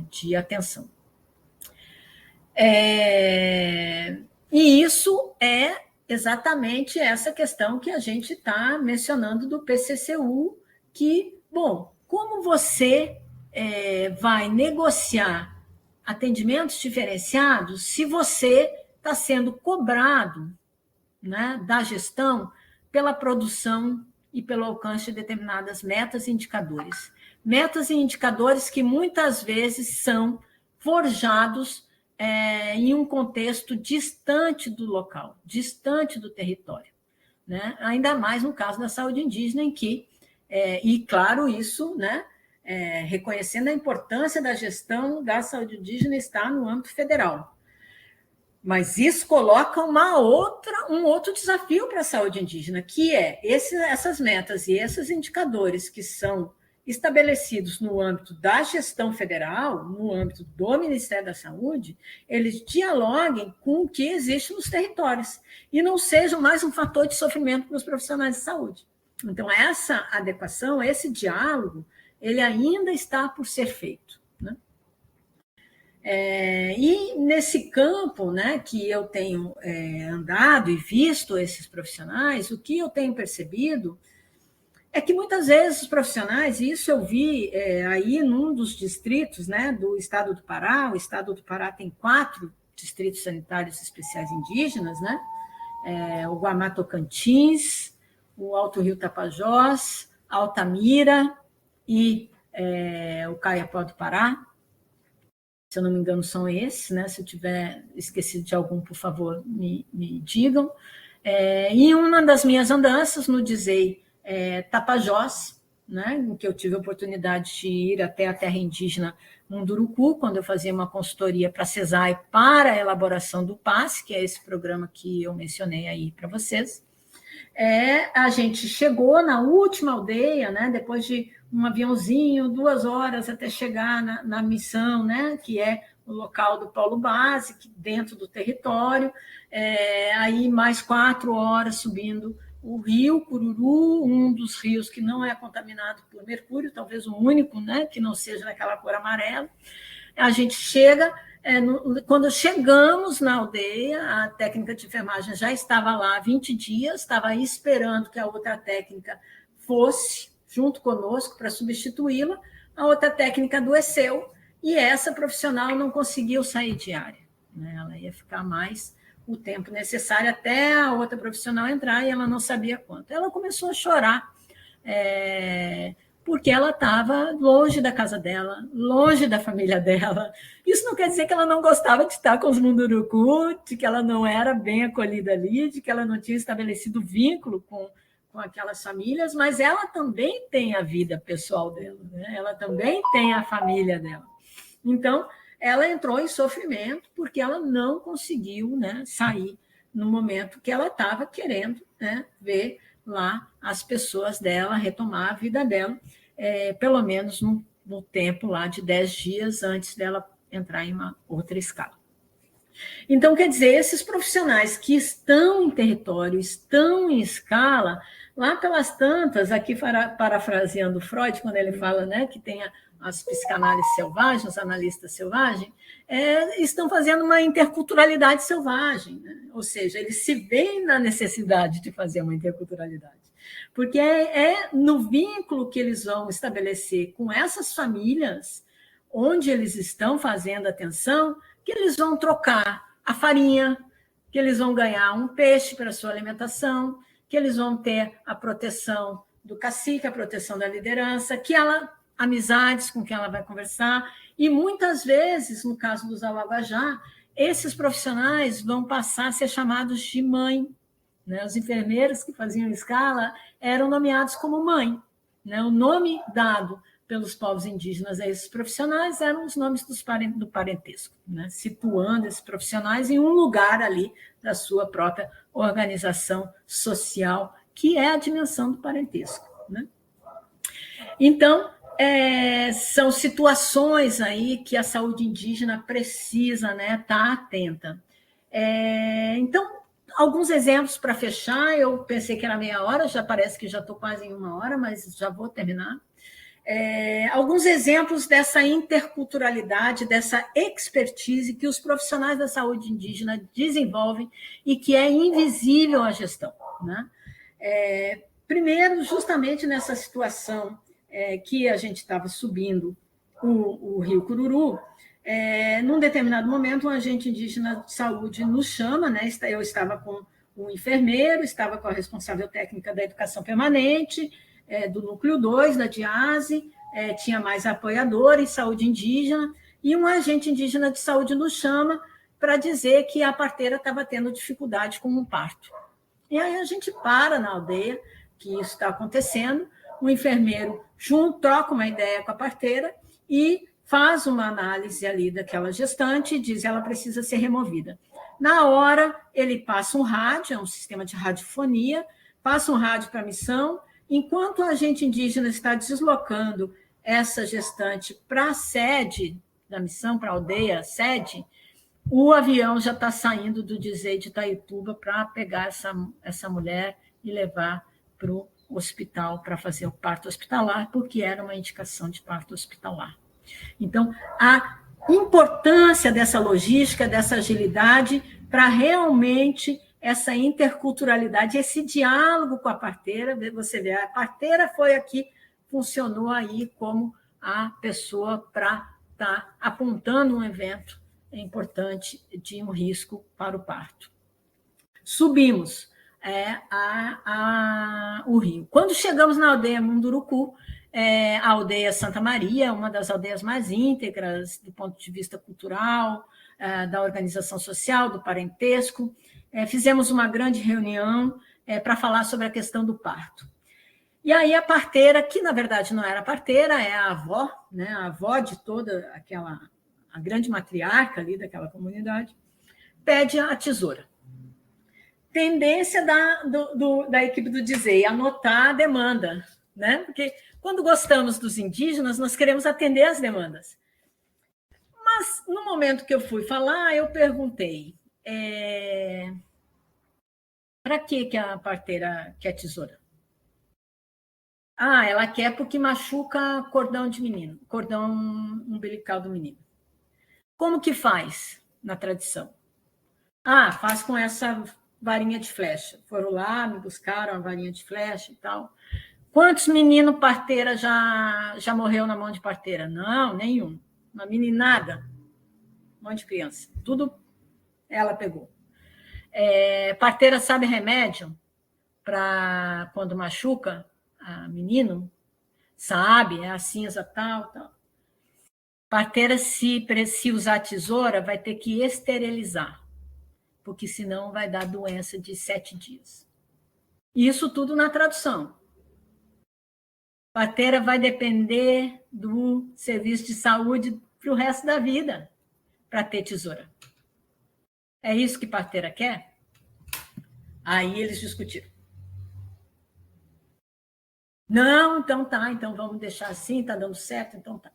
de atenção. E isso é exatamente essa questão que a gente está mencionando do PCCU, que, bom, como você vai negociar atendimentos diferenciados se você está sendo cobrado, né, da gestão pela produção e pelo alcance de determinadas metas e indicadores. Metas e indicadores que muitas vezes são forjados em um contexto distante do local, distante do território, né? Ainda mais no caso da saúde indígena, em que, e claro, isso, né, reconhecendo a importância da gestão da saúde indígena, está no âmbito federal. Mas isso coloca um outro desafio para a saúde indígena, que é essas metas e esses indicadores que são estabelecidos no âmbito da gestão federal, no âmbito do Ministério da Saúde, eles dialoguem com o que existe nos territórios e não sejam mais um fator de sofrimento para os profissionais de saúde. Então, essa adequação, esse diálogo, ele ainda está por ser feito, né? E nesse campo, né, que eu tenho andado e visto esses profissionais, o que eu tenho percebido é que muitas vezes os profissionais, e isso eu vi aí num dos distritos, né, do estado do Pará. O estado do Pará tem 4 distritos sanitários especiais indígenas, né? O Guamá Tocantins, o Alto Rio Tapajós, Altamira e o Caiapó do Pará. Se eu não me engano, são esses, né? Se eu tiver esquecido de algum, por favor, me digam. E uma das minhas andanças no Dizei Tapajós, né, em que eu tive a oportunidade de ir até a terra indígena Munduruku, quando eu fazia uma consultoria para a CESAI para a elaboração do PASS, que é esse programa que eu mencionei aí para vocês. A gente chegou na última aldeia, né, depois de um aviãozinho, 2 horas até chegar na missão, né, que é o local do polo base, dentro do território, aí mais 4 horas subindo o rio Cururu, um dos rios que não é contaminado por mercúrio, talvez o único, né, que não seja daquela cor amarela. A gente chega, quando chegamos na aldeia, a técnica de enfermagem já estava lá há 20 dias, estava aí esperando que a outra técnica fosse junto conosco para substituí-la, a outra técnica adoeceu e essa profissional não conseguiu sair de área, né? Ela ia ficar mais o tempo necessário até a outra profissional entrar e ela não sabia quanto. Ela começou a chorar, porque ela estava longe da casa dela, longe da família dela. Isso não quer dizer que ela não gostava de estar com os Munduruku, de que ela não era bem acolhida ali, de que ela não tinha estabelecido vínculo com aquelas famílias, mas ela também tem a vida pessoal dela, né? Ela também tem a família dela. Então, ela entrou em sofrimento porque ela não conseguiu, né, sair no momento que ela estava querendo, né, ver lá as pessoas dela, retomar a vida dela, pelo menos no tempo lá de 10 dias antes dela entrar em uma outra escala. Então, quer dizer, esses profissionais que estão em território, estão em escala, lá pelas tantas, aqui parafraseando Freud, quando ele fala, né, que tem as psicanálises selvagens, os analistas selvagens, estão fazendo uma interculturalidade selvagem, né? Ou seja, eles se veem na necessidade de fazer uma interculturalidade, porque é no vínculo que eles vão estabelecer com essas famílias, onde eles estão fazendo atenção, que eles vão trocar a farinha, que eles vão ganhar um peixe para a sua alimentação, que eles vão ter a proteção do cacique, a proteção da liderança, amizades com quem ela vai conversar, e muitas vezes, no caso dos Auabajá, esses profissionais vão passar a ser chamados de mãe, né? Os enfermeiros que faziam escala eram nomeados como mãe, né? O nome dado pelos povos indígenas a esses profissionais eram os nomes do parentesco, né? Situando esses profissionais em um lugar ali da sua própria organização social, que é a dimensão do parentesco, né? Então, são situações aí que a saúde indígena precisa, né, estar atenta. Então, alguns exemplos para fechar, eu pensei que era meia hora, já parece que já estou quase em 1 hora, mas já vou terminar. Alguns exemplos dessa interculturalidade, dessa expertise que os profissionais da saúde indígena desenvolvem e que é invisível à gestão, né? Primeiro, justamente nessa situação que a gente estava subindo o rio Cururu, num determinado momento, um agente indígena de saúde nos chama, né? Eu estava com um enfermeiro, estava com a responsável técnica da educação permanente, do núcleo 2, da DIASE, tinha mais apoiador em saúde indígena, e um agente indígena de saúde nos chama para dizer que a parteira estava tendo dificuldade com o parto. E aí a gente para na aldeia, que isso está acontecendo, o enfermeiro troca uma ideia com a parteira e faz uma análise ali daquela gestante e diz que ela precisa ser removida. Na hora, ele passa um rádio, é um sistema de radiofonia, passa um rádio para a missão. Enquanto o agente indígena está deslocando essa gestante para a sede da missão, para a aldeia, sede, o avião já está saindo do Dizei de Itaituba para pegar essa mulher e levar para o hospital para fazer o parto hospitalar, porque era uma indicação de parto hospitalar. Então, a importância dessa logística, dessa agilidade, para realmente essa interculturalidade, esse diálogo com a parteira, você vê, a parteira foi aqui, funcionou aí como a pessoa para estar apontando um evento importante de um risco para o parto. Subimos. o rio. Quando chegamos na aldeia Munduruku, a aldeia Santa Maria, uma das aldeias mais íntegras do ponto de vista cultural, da organização social, do parentesco, fizemos uma grande reunião para falar sobre a questão do parto. E aí a parteira, que na verdade não era parteira, é a avó, né, a avó de toda a grande matriarca ali daquela comunidade, pede a tesoura. Tendência da equipe do DISEI, anotar a demanda, né? Porque quando gostamos dos indígenas, nós queremos atender às demandas. Mas, no momento que eu fui falar, eu perguntei, para que a parteira quer tesoura? Ela quer porque machuca cordão de menino, cordão umbilical do menino. Como que faz na tradição? Faz com essa varinha de flecha. Foram lá, me buscaram a varinha de flecha e tal. Quantos meninos parteira já morreu na mão de parteira? Não, nenhum. Uma meninada, um monte de criança. Tudo ela pegou. Parteira sabe remédio para quando machuca a menino? Sabe, é a cinza tal. Parteira, se usar tesoura, vai ter que esterilizar, porque senão vai dar doença de 7 dias. Isso tudo na tradução. Parteira vai depender do serviço de saúde para o resto da vida, para ter tesoura. É isso que parteira quer? Aí eles discutiram. Não, então tá, então vamos deixar assim, tá dando certo, então tá.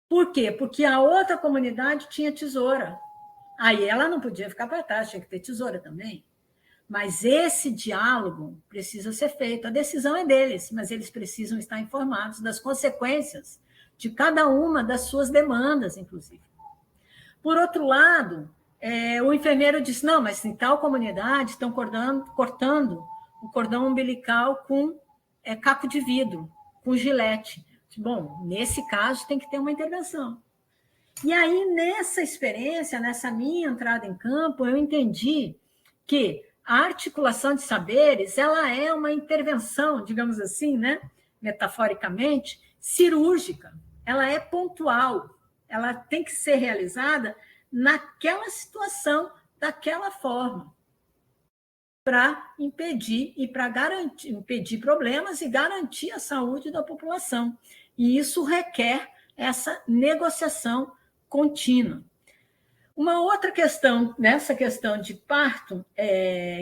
Por quê? Porque a outra comunidade tinha tesoura. Aí ela não podia ficar para trás, tinha que ter tesoura também. Mas esse diálogo precisa ser feito. A decisão é deles, mas eles precisam estar informados das consequências de cada uma das suas demandas, inclusive. Por outro lado, o enfermeiro disse, não, mas em tal comunidade estão cortando o cordão umbilical com caco de vidro, com gilete. Bom, nesse caso tem que ter uma intervenção. E aí, nessa experiência, nessa minha entrada em campo, eu entendi que a articulação de saberes, ela é uma intervenção, digamos assim, né, metaforicamente, cirúrgica. Ela é pontual, ela tem que ser realizada naquela situação, daquela forma, para impedir e para impedir problemas e garantir a saúde da população. E isso requer essa negociação contínua. Uma outra questão, nessa questão de parto,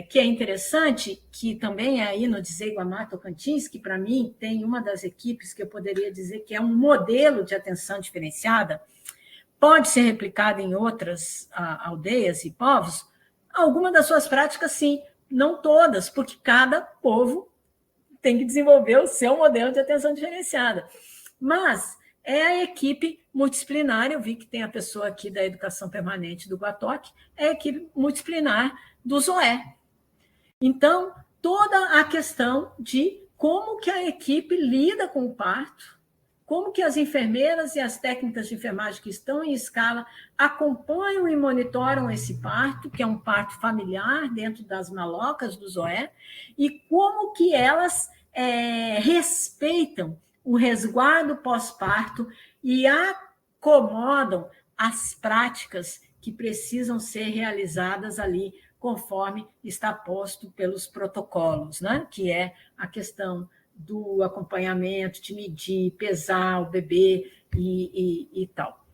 que é interessante, que também é aí no DISEI Guamá Tocantins, que para mim tem uma das equipes que eu poderia dizer que é um modelo de atenção diferenciada, pode ser replicada em outras aldeias e povos, alguma das suas práticas sim, não todas, porque cada povo tem que desenvolver o seu modelo de atenção diferenciada. Mas é a equipe multidisciplinar, eu vi que tem a pessoa aqui da Educação Permanente do Guatoque, é a equipe multidisciplinar do ZOE. Então, toda a questão de como que a equipe lida com o parto, como que as enfermeiras e as técnicas de enfermagem que estão em escala acompanham e monitoram esse parto, que é um parto familiar dentro das malocas do ZOE, e como que elas respeitam o resguardo pós-parto e acomodam as práticas que precisam ser realizadas ali, conforme está posto pelos protocolos, né? Que é a questão do acompanhamento, de medir, pesar o bebê e tal.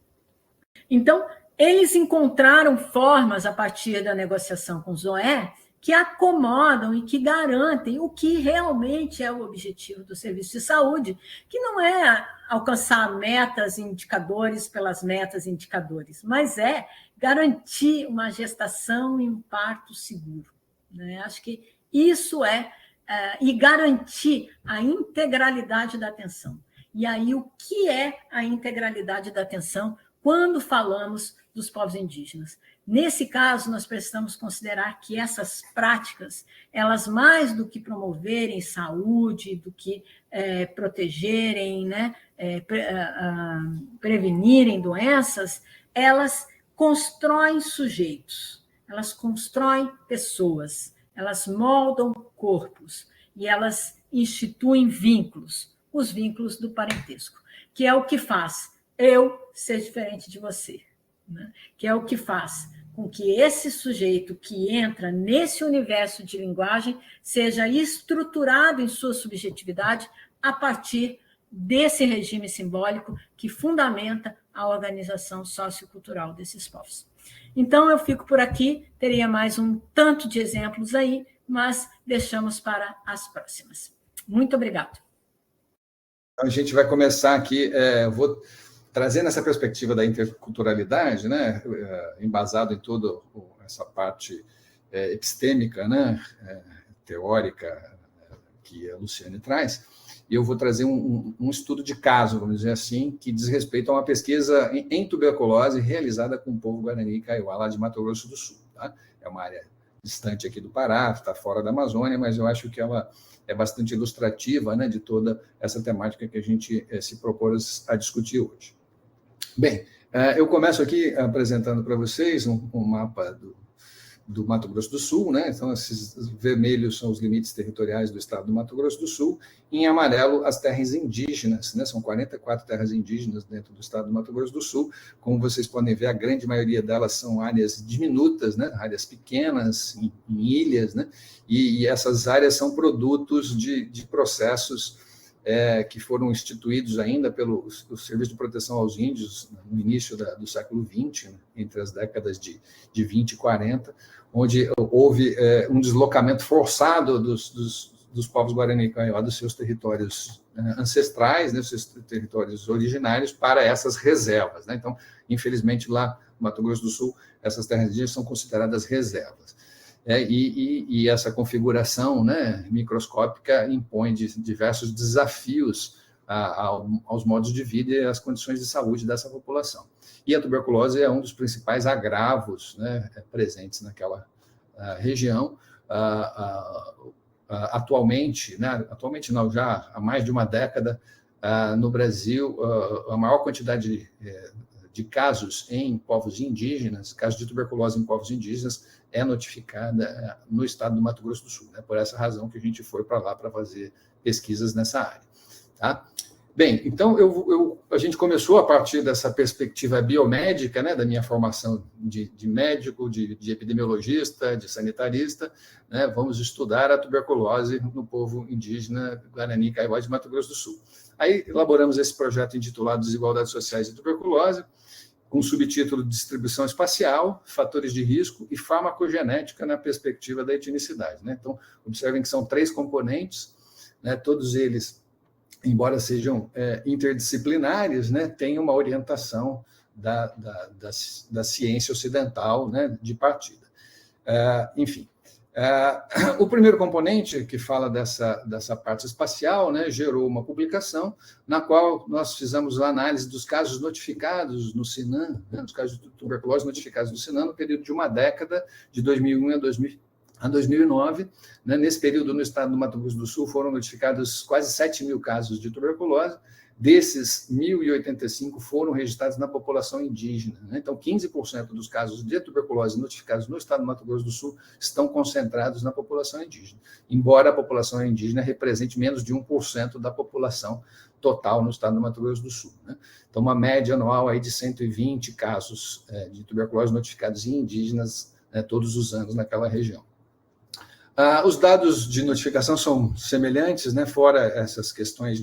Então, eles encontraram formas, a partir da negociação com o ZOE, que acomodam e que garantem o que realmente é o objetivo do serviço de saúde, que não é alcançar metas e indicadores pelas metas e indicadores, mas é garantir uma gestação e um parto seguro. Né? Acho que isso e garantir a integralidade da atenção. E aí, o que é a integralidade da atenção quando falamos dos povos indígenas? Nesse caso, nós precisamos considerar que essas práticas, elas mais do que promoverem saúde, do que protegerem, né, prevenirem doenças, elas constroem sujeitos, elas constroem pessoas, elas moldam corpos e elas instituem vínculos, os vínculos do parentesco, que é o que faz eu ser diferente de você, né? Que é o que faz com que esse sujeito que entra nesse universo de linguagem seja estruturado em sua subjetividade a partir desse regime simbólico que fundamenta a organização sociocultural desses povos. Então, eu fico por aqui, teria mais um tanto de exemplos aí, mas deixamos para as próximas. Muito obrigado. A gente vai começar aqui, eu vou trazendo essa perspectiva da interculturalidade, né, embasado em toda essa parte epistêmica, né, teórica, que a Luciane traz, e eu vou trazer um estudo de caso, vamos dizer assim, que diz respeito a uma pesquisa em tuberculose realizada com o povo Guarani e Kaiowá, lá de Mato Grosso do Sul. Tá? É uma área distante aqui do Pará, está fora da Amazônia, mas eu acho que ela é bastante ilustrativa, né, de toda essa temática que a gente se propôs a discutir hoje. Bem, eu começo aqui apresentando para vocês um mapa do Mato Grosso do Sul, né? Então, esses vermelhos são os limites territoriais do estado do Mato Grosso do Sul, e em amarelo, as terras indígenas, né? São 44 terras indígenas dentro do estado do Mato Grosso do Sul. Como vocês podem ver, a grande maioria delas são áreas diminutas, né? Áreas pequenas, em ilhas, né? E essas áreas são produtos de processos que foram instituídos ainda pelo Serviço de Proteção aos Índios no início do século XX, né? Entre as décadas de 20 e 40, onde houve um deslocamento forçado dos povos Guarani e Kaiowá dos seus territórios ancestrais, né, seus territórios originários, para essas reservas. Né? Então, infelizmente, lá no Mato Grosso do Sul, essas terras indígenas são consideradas reservas. E essa configuração, né, microscópica impõe diversos desafios aos modos de vida e às condições de saúde dessa população. E a tuberculose é um dos principais agravos, né, presentes naquela região. Atualmente não, já há mais de uma década, no Brasil, a maior quantidade de casos em povos indígenas, casos de tuberculose em povos indígenas, é notificada no estado do Mato Grosso do Sul. Né? Por essa razão que a gente foi para lá para fazer pesquisas nessa área. Tá? Bem, então a gente começou a partir dessa perspectiva biomédica, né, da minha formação de médico, de epidemiologista, de sanitarista, né, vamos estudar a tuberculose no povo indígena Guarani e Kaiowá de Mato Grosso do Sul. Aí elaboramos esse projeto intitulado Desigualdades Sociais e Tuberculose, com o subtítulo Distribuição Espacial, Fatores de Risco e Farmacogenética na Perspectiva da Etnicidade. Né? Então, observem que são 3 componentes, né, todos eles, embora sejam interdisciplinares, né, têm uma orientação da ciência ocidental, né, de partida. Enfim, o primeiro componente, que fala dessa parte espacial, né, gerou uma publicação na qual nós fizemos a análise dos casos notificados no Sinan, né, dos casos de tuberculose notificados no Sinan, no período de uma década, de 2001 a 2009, né, nesse período, no estado do Mato Grosso do Sul, foram notificados quase 7 mil casos de tuberculose. Desses, 1.085 foram registrados na população indígena. Né? Então, 15% dos casos de tuberculose notificados no estado do Mato Grosso do Sul estão concentrados na população indígena, embora a população indígena represente menos de 1% da população total no estado do Mato Grosso do Sul. Né? Então, uma média anual aí de 120 casos de tuberculose notificados em indígenas, né, todos os anos naquela região. Os dados de notificação são semelhantes, né, fora essas questões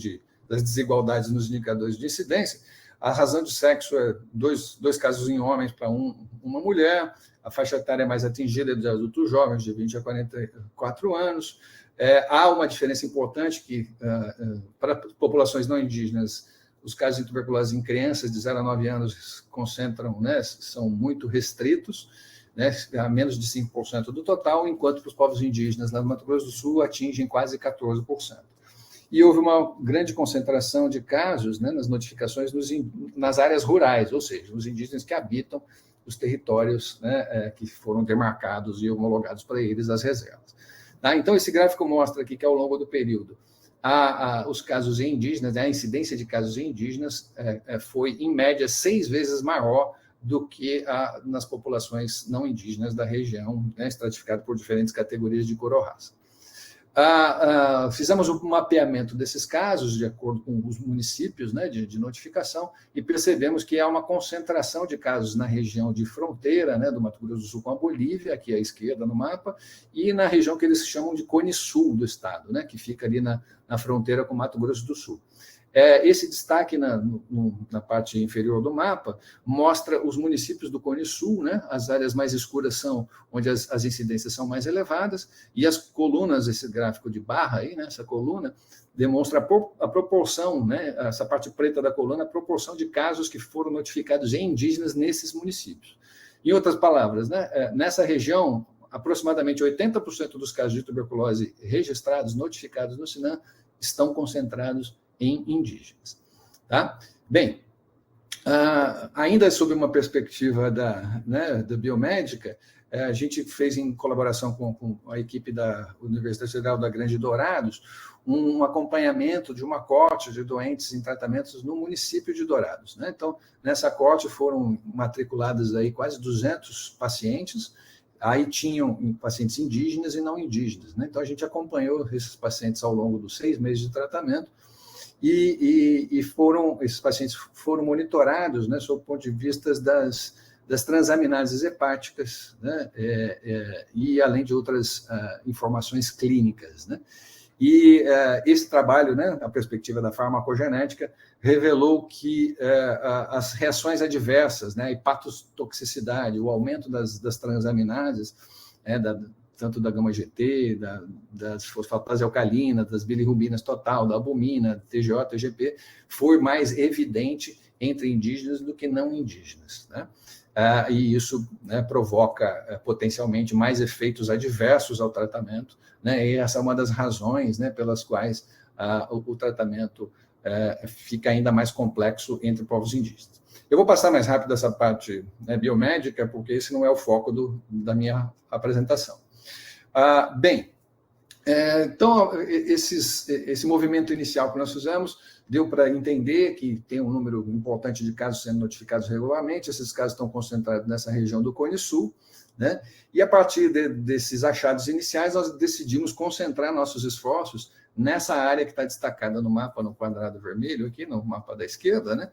das desigualdades nos indicadores de incidência. A razão de sexo é dois casos em homens para uma mulher, a faixa etária mais atingida é de adultos jovens, de 20 a 44 anos. Há uma diferença importante que, para populações não indígenas, os casos de tuberculose em crianças de 0 a 9 anos concentram, né, são muito restritos, né, a menos de 5% do total, enquanto para os povos indígenas lá no Mato Grosso do Sul atingem quase 14%. E houve uma grande concentração de casos, né, nas notificações nas áreas rurais, ou seja, os indígenas que habitam os territórios, né, que foram demarcados e homologados para eles as reservas. Tá? Então, esse gráfico mostra aqui que, ao longo do período, os casos indígenas, né, a incidência de casos indígenas foi, em média, 6 vezes maior do que nas populações não indígenas da região, né, estratificado por diferentes categorias de cor ou raça. Fizemos um mapeamento desses casos, de acordo com os municípios, né, de notificação, e percebemos que há uma concentração de casos na região de fronteira, né, do Mato Grosso do Sul com a Bolívia, aqui à esquerda no mapa, e na região que eles chamam de Cone Sul do estado, né, que fica ali na fronteira com o Mato Grosso do Sul. Esse destaque na parte inferior do mapa mostra os municípios do Cone Sul, né? As áreas mais escuras são onde as incidências são mais elevadas, e as colunas, esse gráfico de barra aí, né? Essa coluna, demonstra a proporção, né? Essa parte preta da coluna, a proporção de casos que foram notificados em indígenas nesses municípios. Em outras palavras, né? Nessa região, aproximadamente 80% dos casos de tuberculose registrados, notificados no Sinam, estão concentrados em indígenas. Tá? Bem, ainda sob uma perspectiva da biomédica, a gente fez, em colaboração com a equipe da Universidade Federal da Grande Dourados, um acompanhamento de uma coorte de doentes em tratamentos no município de Dourados. Né? Então, nessa coorte foram matriculados aí quase 200 pacientes, aí tinham pacientes indígenas e não indígenas. Né? Então, a gente acompanhou esses pacientes ao longo dos 6 meses de tratamento, e esses pacientes foram monitorados, né, sob o ponto de vista das transaminases hepáticas, né, e além de outras informações clínicas. Né. E esse trabalho, né, a perspectiva da farmacogenética, revelou que as reações adversas, né, a hepatotoxicidade, o aumento das transaminases, tanto da gama-GT, das fosfatase alcalina, das bilirrubinas total, da albumina, TGO, TGP, foi mais evidente entre indígenas do que não indígenas. Né? E isso, né, provoca potencialmente mais efeitos adversos ao tratamento, né? E essa é uma das razões, né, pelas quais o tratamento fica ainda mais complexo entre povos indígenas. Eu vou passar mais rápido essa parte, né, biomédica, porque esse não é o foco da minha apresentação. Bem, então, esse movimento inicial que nós fizemos deu para entender que tem um número importante de casos sendo notificados regularmente, esses casos estão concentrados nessa região do Cone Sul, né? E a partir desses achados iniciais, nós decidimos concentrar nossos esforços nessa área que está destacada no mapa, no quadrado vermelho, aqui no mapa da esquerda, né?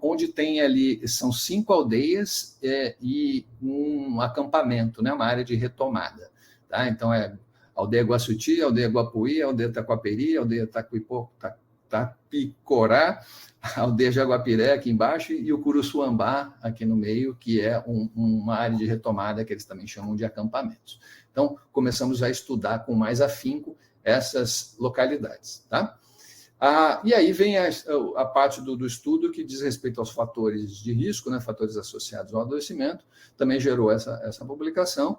Onde tem ali, são 5 aldeias e um acampamento, né? Uma área de retomada. Tá? Então, aldeia Guaçuti, aldeia Guapuí, aldeia Taquaperi, aldeia Tapicorá, aldeia Jaguapiré aqui embaixo e o Curuçuambá aqui no meio, que é uma área de retomada que eles também chamam de acampamentos. Então, começamos a estudar com mais afinco essas localidades. Tá? E aí vem a parte do estudo que diz respeito aos fatores de risco, né, fatores associados ao adoecimento, também gerou essa publicação.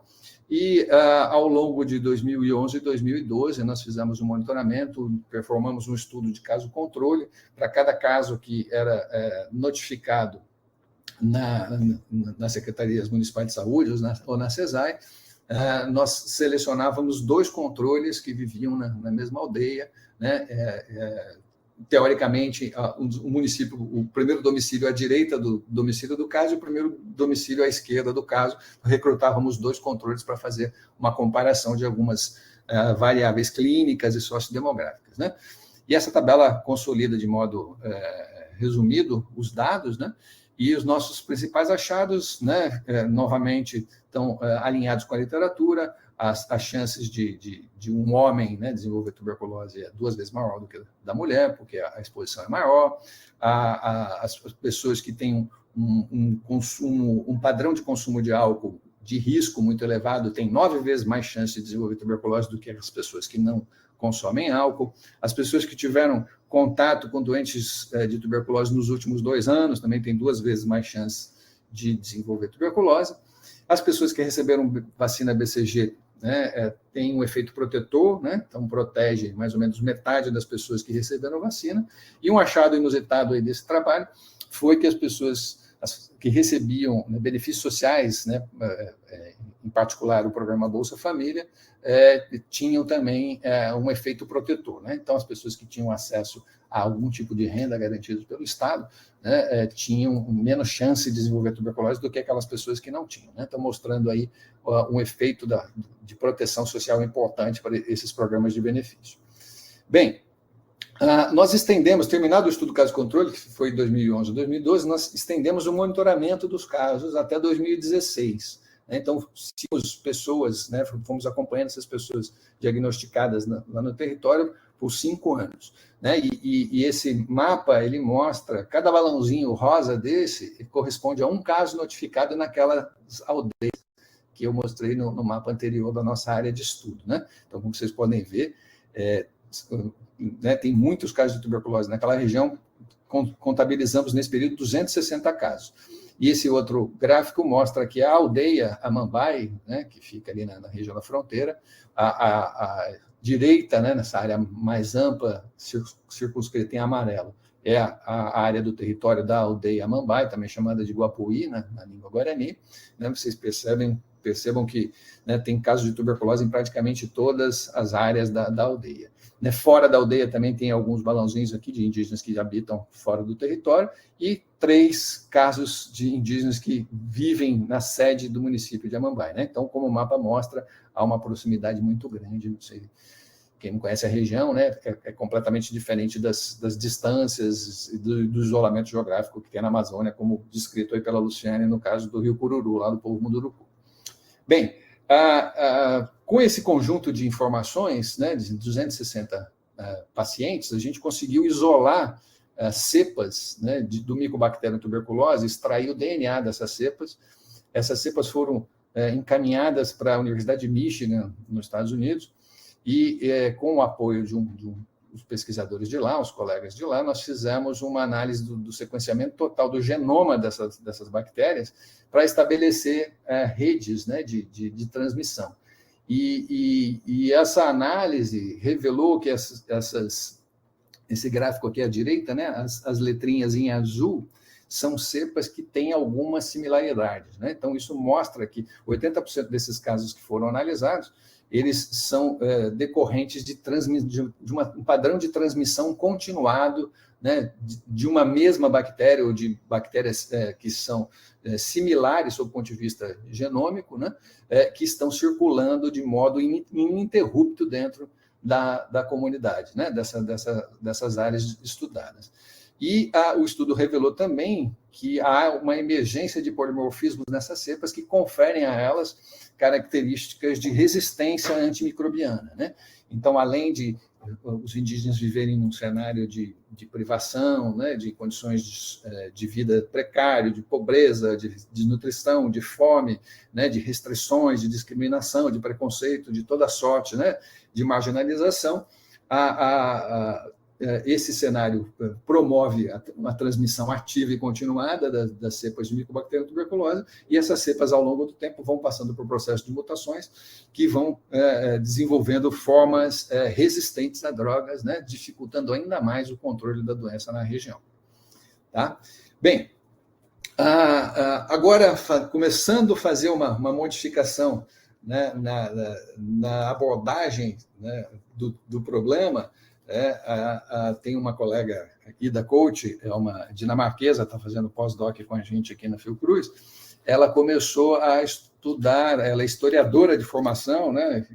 E ao longo de 2011 e 2012, nós fizemos um monitoramento, performamos um estudo de caso-controle para cada caso que era notificado nas secretarias municipais de saúde ou na CESAI. Nós selecionávamos 2 controles que viviam na mesma aldeia, né? Teoricamente, o município, o primeiro domicílio à direita do domicílio do caso e o primeiro domicílio à esquerda do caso. Recrutávamos 2 controles para fazer uma comparação de algumas variáveis clínicas e sociodemográficas. Né? E essa tabela consolida de modo resumido os dados, né? E os nossos principais achados, né, novamente, estão alinhados com a literatura. As chances de um homem, né, desenvolver tuberculose é 2 vezes maior do que da mulher, porque a exposição é maior. As pessoas que têm um padrão de consumo de álcool de risco muito elevado têm 9 vezes mais chance de desenvolver tuberculose do que as pessoas que não consomem álcool. As pessoas que tiveram contato com doentes de tuberculose nos últimos 2 anos também têm 2 vezes mais chance de desenvolver tuberculose. As pessoas que receberam vacina BCG, né, tem um efeito protetor, né, então protege mais ou menos metade das pessoas que receberam vacina. E um achado inusitado aí desse trabalho foi que as pessoas que recebiam, né, benefícios sociais, né, em particular o programa Bolsa Família, tinham também um efeito protetor, né? Então, as pessoas que tinham acesso a algum tipo de renda garantida pelo Estado, né, tinham menos chance de desenvolver tuberculose do que aquelas pessoas que não tinham, né? Então, mostrando aí um efeito de proteção social importante para esses programas de benefício. Bem, nós estendemos, terminado o estudo caso controle, que foi em 2011 e 2012, nós estendemos o monitoramento dos casos até 2016. Então, tínhamos pessoas, né, fomos acompanhando essas pessoas diagnosticadas lá no território por 5 anos. Né? E esse mapa, ele mostra, cada balãozinho rosa desse corresponde a um caso notificado naquelas aldeias que eu mostrei no mapa anterior da nossa área de estudo. Né? Então, como vocês podem ver, né, tem muitos casos de tuberculose naquela região, contabilizamos nesse período 260 casos. E esse outro gráfico mostra que a aldeia Amambai, né, que fica ali na região da fronteira, a direita, né, nessa área mais ampla, circunscrita em amarelo, é a área do território da aldeia Amambai, também chamada de Guapuí, né, na língua guarani. Né, vocês percebam que, né, tem casos de tuberculose em praticamente todas as áreas da aldeia. Né, fora da aldeia também tem alguns balãozinhos aqui de indígenas que habitam fora do território e 3 casos de indígenas que vivem na sede do município de Amambai. Né? Então, como o mapa mostra, há uma proximidade muito grande. Não sei, quem não conhece a região, né, é completamente diferente das distâncias e do isolamento geográfico que tem na Amazônia, como descrito aí pela Luciane no caso do Rio Cururu, lá do povo Munduruku. Bem, com esse conjunto de informações, né, de 260 pacientes, a gente conseguiu isolar cepas, né, do Mycobacterium tuberculose, extrair o DNA dessas cepas. Essas cepas foram encaminhadas para a Universidade de Michigan, nos Estados Unidos, e com o apoio de os pesquisadores de lá, os colegas de lá, nós fizemos uma análise do sequenciamento total do genoma dessas bactérias para estabelecer redes, né, de transmissão. E essa análise revelou que esse gráfico aqui à direita, né, as letrinhas em azul, são cepas que têm algumas similaridades. Né? Então, isso mostra que 80% desses casos que foram analisados, eles são decorrentes de um padrão de transmissão continuado, né, de uma mesma bactéria ou de bactérias que são similares sob o ponto de vista genômico, né, que estão circulando de modo ininterrupto dentro da comunidade, né, dessas áreas estudadas. E o estudo revelou também que há uma emergência de polimorfismos nessas cepas que conferem a elas características de resistência antimicrobiana. Né? Então, além de os indígenas viverem num cenário de privação, né, de condições de vida precário, de pobreza, de desnutrição, de fome, né, de restrições, de discriminação, de preconceito, de toda sorte, né, de marginalização, esse cenário promove uma transmissão ativa e continuada das cepas de Mycobacterium tuberculose, e essas cepas, ao longo do tempo, vão passando por processo de mutações que vão desenvolvendo formas resistentes a drogas, né, dificultando ainda mais o controle da doença na região. Tá? Bem, agora, começando a fazer uma modificação, né, na abordagem, né, do problema, tem uma colega aqui da Coach, é uma dinamarquesa, está fazendo pós-doc com a gente aqui na Fiocruz. Ela começou a estudar, ela é historiadora de formação, né,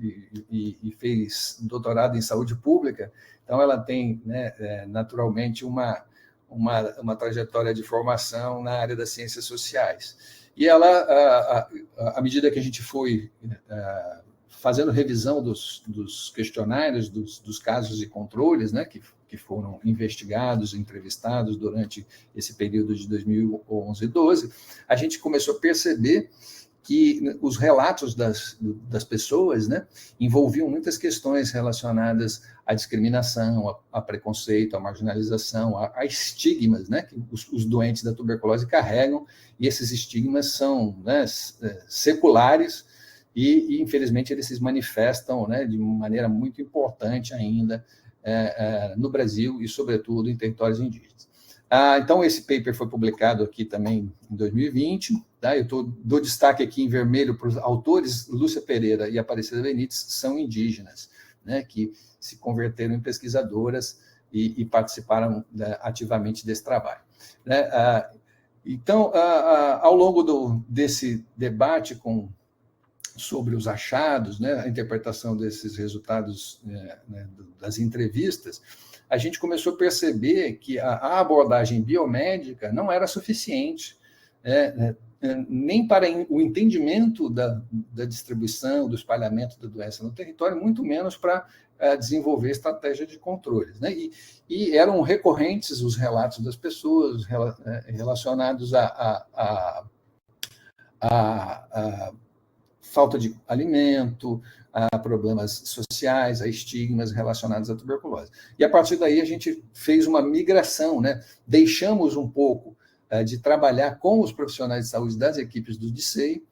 e fez doutorado em saúde pública, então ela tem, né, naturalmente uma trajetória de formação na área das ciências sociais. E ela, à medida que a gente foi fazendo revisão dos questionários, dos casos e controles, né, que foram investigados, entrevistados durante esse período de 2011 e 2012, a gente começou a perceber que os relatos das pessoas, né, envolviam muitas questões relacionadas à discriminação, a preconceito, à marginalização, a estigmas, né, que os doentes da tuberculose carregam, e esses estigmas são, né, seculares, e, infelizmente, eles se manifestam, né, de maneira muito importante ainda no Brasil e, sobretudo, em territórios indígenas. Então, esse paper foi publicado aqui também em 2020. Tá? Eu dou destaque aqui em vermelho para os autores. Lúcia Pereira e Aparecida Benites são indígenas, né, que se converteram em pesquisadoras e participaram, né, ativamente desse trabalho. Né? Então, ao longo desse debate sobre os achados, né, a interpretação desses resultados, né, das entrevistas, a gente começou a perceber que a abordagem biomédica não era suficiente, nem para o entendimento da distribuição, do espalhamento da doença no território, muito menos para desenvolver estratégia de controles. Né? E eram recorrentes os relatos das pessoas relacionados à falta de alimento, a problemas sociais, a estigmas relacionados à tuberculose. E, a partir daí, a gente fez uma migração, né? Deixamos um pouco de trabalhar com os profissionais de saúde das equipes do DICEI,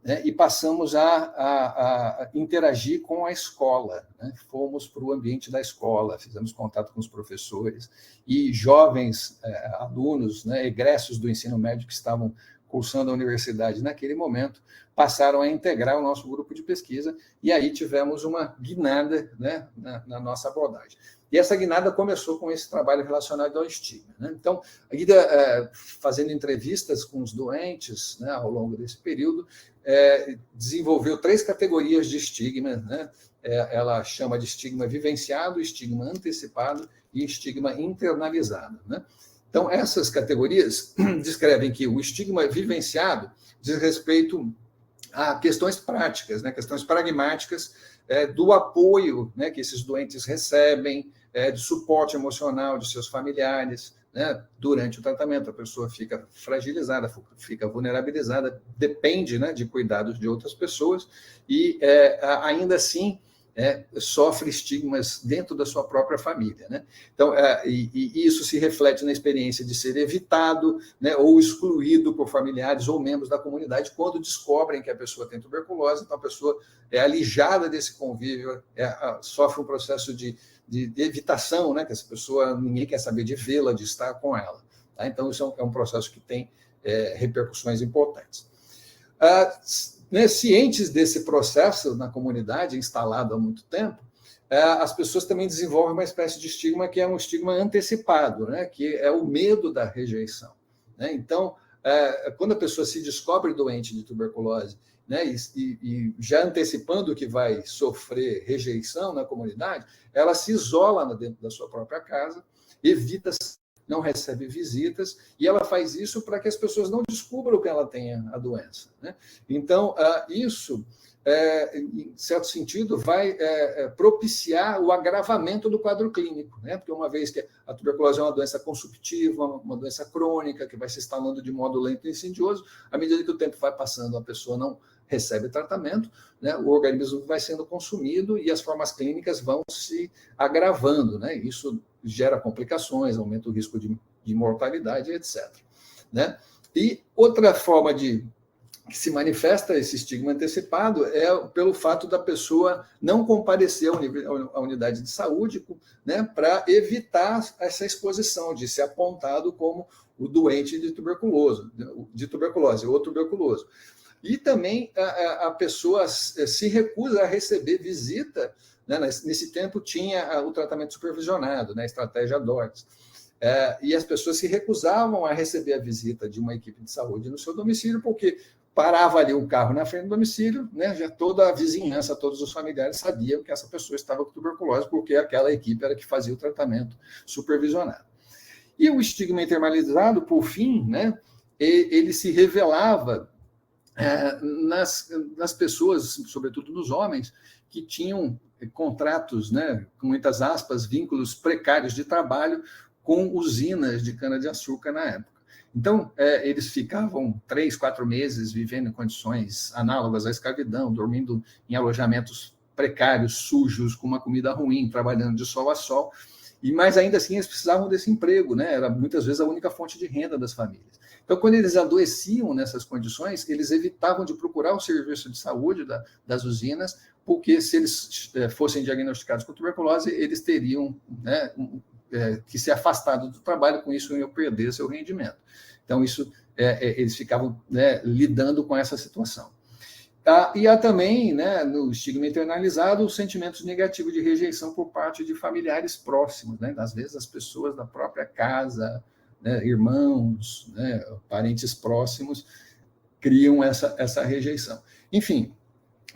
né? E passamos a interagir com a escola. Né? Fomos para o ambiente da escola, fizemos contato com os professores e jovens alunos, né, egressos do ensino médio que estavam cursando a universidade naquele momento, passaram a integrar o nosso grupo de pesquisa, e aí tivemos uma guinada, né, na nossa abordagem. E essa guinada começou com esse trabalho relacionado ao estigma. Né? Então, ainda fazendo entrevistas com os doentes, né, ao longo desse período, desenvolveu 3 categorias de estigma. Né? Ela chama de estigma vivenciado, estigma antecipado e estigma internalizado. Né? Então, essas categorias descrevem que o estigma vivenciado diz respeito a questões práticas, né, questões pragmáticas do apoio, né, que esses doentes recebem, de suporte emocional de seus familiares, né, durante o tratamento. A pessoa fica fragilizada, fica vulnerabilizada, depende, né, de cuidados de outras pessoas e, ainda assim, sofre estigmas dentro da sua própria família. Né? Então, e isso se reflete na experiência de ser evitado, né, ou excluído por familiares ou membros da comunidade quando descobrem que a pessoa tem tuberculose. Então, a pessoa é alijada desse convívio, sofre um processo de evitação, né, que essa pessoa, ninguém quer saber de vê-la, de estar com ela. Tá? Então, isso é um processo que tem repercussões importantes. Cientes desse processo na comunidade, instalado há muito tempo, as pessoas também desenvolvem uma espécie de estigma que é um estigma antecipado, né? Que é o medo da rejeição. Né? Então, quando a pessoa se descobre doente de tuberculose, né, e já antecipando que vai sofrer rejeição na comunidade, ela se isola dentro da sua própria casa, evita, não recebe visitas, e ela faz isso para que as pessoas não descubram que ela tenha a doença. Né? Então, isso, em certo sentido, vai propiciar o agravamento do quadro clínico, né? Porque uma vez que a tuberculose é uma doença consumptiva, uma doença crônica, que vai se instalando de modo lento e insidioso, à medida que o tempo vai passando, a pessoa não recebe tratamento, né? O organismo vai sendo consumido e as formas clínicas vão se agravando. Né? Isso gera complicações, aumenta o risco de mortalidade, etc. Né? E outra forma que se manifesta esse estigma antecipado é pelo fato da pessoa não comparecer à unidade de saúde, né, para evitar essa exposição, de ser apontado como o doente de tuberculose ou tuberculoso. E também a pessoa se recusa a receber visita. Né? Nesse tempo tinha o tratamento supervisionado, né? A estratégia DORTS. E as pessoas se recusavam a receber a visita de uma equipe de saúde no seu domicílio, porque parava ali um carro na frente do domicílio, né? Já toda a vizinhança, todos os familiares sabiam que essa pessoa estava com tuberculose, porque aquela equipe era que fazia o tratamento supervisionado. E o estigma internalizado, por fim, né? Ele se revelava nas pessoas, sobretudo nos homens, que tinham contratos, né, com muitas aspas, vínculos precários de trabalho com usinas de cana-de-açúcar na época. Então, eles ficavam 3, 4 meses vivendo em condições análogas à escravidão, dormindo em alojamentos precários, sujos, com uma comida ruim, trabalhando de sol a sol, mas ainda assim eles precisavam desse emprego, né? Era muitas vezes a única fonte de renda das famílias. Então, quando eles adoeciam nessas condições, eles evitavam de procurar o serviço de saúde das usinas, porque se eles fossem diagnosticados com tuberculose, eles teriam, né, que se afastaram do trabalho, com isso iam perder seu rendimento. Então, eles ficavam, né, lidando com essa situação. E há também, né, no estigma internalizado, os sentimentos negativos de rejeição por parte de familiares próximos, né? Às vezes as pessoas da própria casa, né, irmãos, né, parentes próximos, criam essa rejeição. Enfim,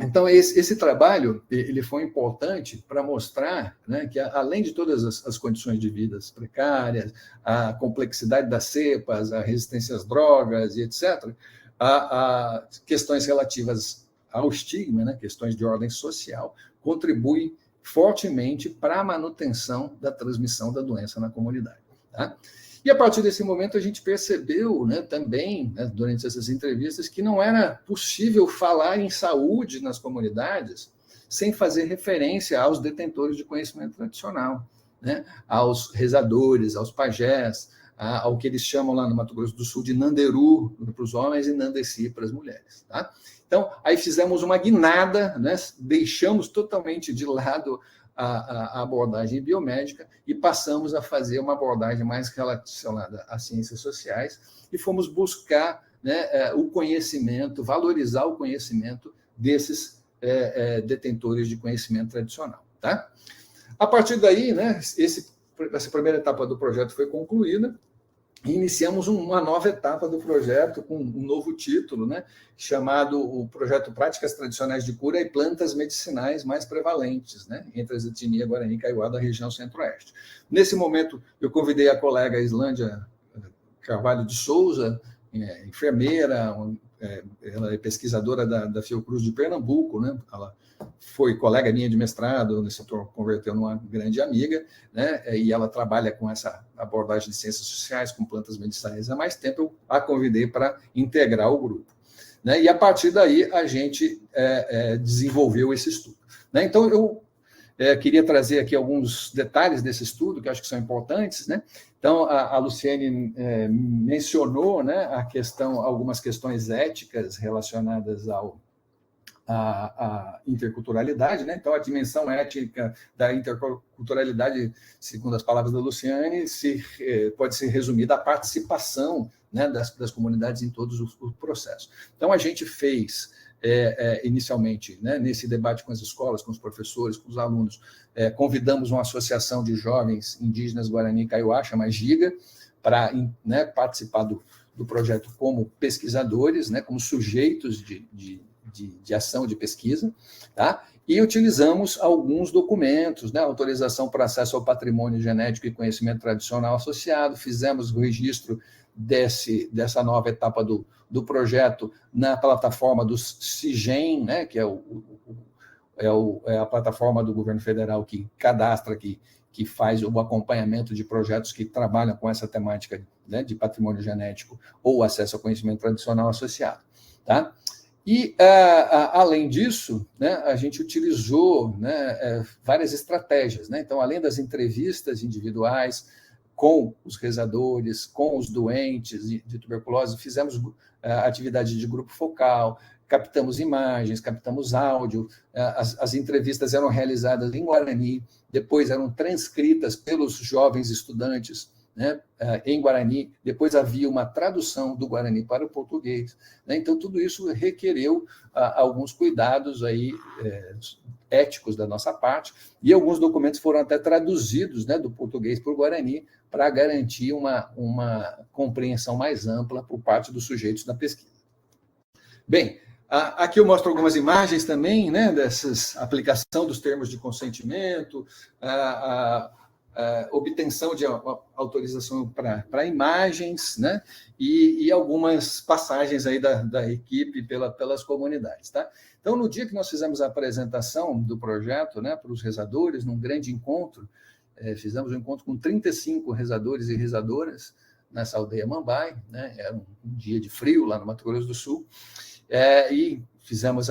então esse trabalho ele foi importante para mostrar, né, que além de todas as condições de vida precárias, a complexidade das cepas, a resistência às drogas e etc., a questões relativas ao estigma, né, questões de ordem social, contribuem fortemente para a manutenção da transmissão da doença na comunidade. Tá? E a partir desse momento a gente percebeu, né, também, né, durante essas entrevistas, que não era possível falar em saúde nas comunidades sem fazer referência aos detentores de conhecimento tradicional, né, aos rezadores, aos pajés, ao que eles chamam lá no Mato Grosso do Sul de Nanderu para os homens e Nandeci para as mulheres. Tá? Então, aí fizemos uma guinada, né, deixamos totalmente de lado a abordagem biomédica e passamos a fazer uma abordagem mais relacionada às ciências sociais e fomos buscar, né, o conhecimento, valorizar o conhecimento desses detentores de conhecimento tradicional. Tá? A partir daí, né, essa primeira etapa do projeto foi concluída e iniciamos uma nova etapa do projeto com um novo título, né, chamado o Projeto Práticas Tradicionais de Cura e Plantas Medicinais Mais Prevalentes, né, entre as etnias Guarani e Kaiowá da região centro-oeste. Nesse momento, eu convidei a colega Islândia Carvalho de Souza, enfermeira, ela é pesquisadora da Fiocruz de Pernambuco, né, ela foi colega minha de mestrado, se converteu numa grande amiga, né? E ela trabalha com essa abordagem de ciências sociais, com plantas medicinais há mais tempo. Eu a convidei para integrar o grupo, né? E a partir daí a gente desenvolveu esse estudo, né? Então eu queria trazer aqui alguns detalhes desse estudo que eu acho que são importantes, né? Então a Luciane mencionou, né, algumas questões éticas relacionadas a interculturalidade, né? Então, a dimensão ética da interculturalidade, segundo as palavras da Luciane, pode ser resumida à participação, né, das comunidades em todos os processos. Então, a gente fez, inicialmente, né, nesse debate com as escolas, com os professores, com os alunos, convidamos uma associação de jovens indígenas Guarani e Kaiowá, chama GIGA, para, né, participar do projeto como pesquisadores, né, como sujeitos de ação de pesquisa, tá? E utilizamos alguns documentos, né? Autorização para acesso ao patrimônio genético e conhecimento tradicional associado, fizemos o registro dessa nova etapa do projeto na plataforma do CIGEM, né? Que é a plataforma do governo federal que cadastra, que faz o acompanhamento de projetos que trabalham com essa temática, né, de patrimônio genético ou acesso ao conhecimento tradicional associado, tá? E, além disso, né, a gente utilizou, né, várias estratégias, né? Então, além das entrevistas individuais com os rezadores, com os doentes de tuberculose, fizemos atividade de grupo focal, captamos imagens, captamos áudio, as entrevistas eram realizadas em Guarani, depois eram transcritas pelos jovens estudantes, né, em Guarani, depois havia uma tradução do Guarani para o português, né? Então, tudo isso requereu alguns cuidados aí, éticos da nossa parte, e alguns documentos foram até traduzidos, né, do português para o Guarani, para garantir uma compreensão mais ampla por parte dos sujeitos da pesquisa. Bem, aqui eu mostro algumas imagens também, né, dessas aplicação dos termos de consentimento, obtenção de autorização para imagens, né, e algumas passagens aí da equipe pelas comunidades, tá? Então, no dia que nós fizemos a apresentação do projeto, né, para os rezadores, num grande encontro, fizemos um encontro com 35 rezadores e rezadoras nessa aldeia Mambai, né, era um dia de frio lá no Mato Grosso do Sul, e fizemos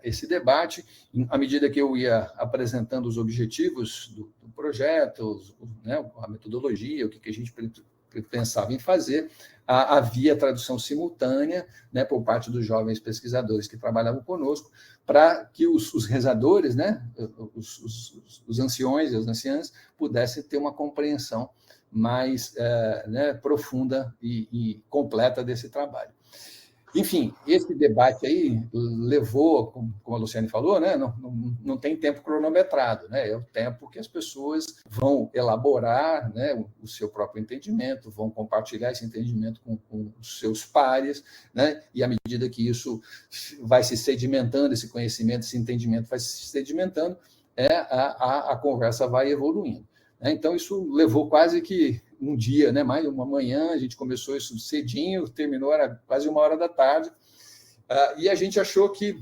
esse debate. À medida que eu ia apresentando os objetivos do projeto, né, a metodologia, o que a gente pensava em fazer, havia tradução simultânea, né, por parte dos jovens pesquisadores que trabalhavam conosco, para que os rezadores, né, os anciões e as anciãs, pudessem ter uma compreensão mais né, profunda e completa desse trabalho. Enfim, esse debate aí levou, como a Luciane falou, né, não tem tempo cronometrado, né, é o tempo que as pessoas vão elaborar, né, o seu próprio entendimento, vão compartilhar esse entendimento com os seus pares, né, e à medida que isso vai se sedimentando, esse conhecimento, esse entendimento vai se sedimentando, a conversa vai evoluindo. Então, isso levou quase que um dia, né, mais uma manhã, a gente começou isso cedinho, terminou, era quase 1h da tarde, e a gente achou que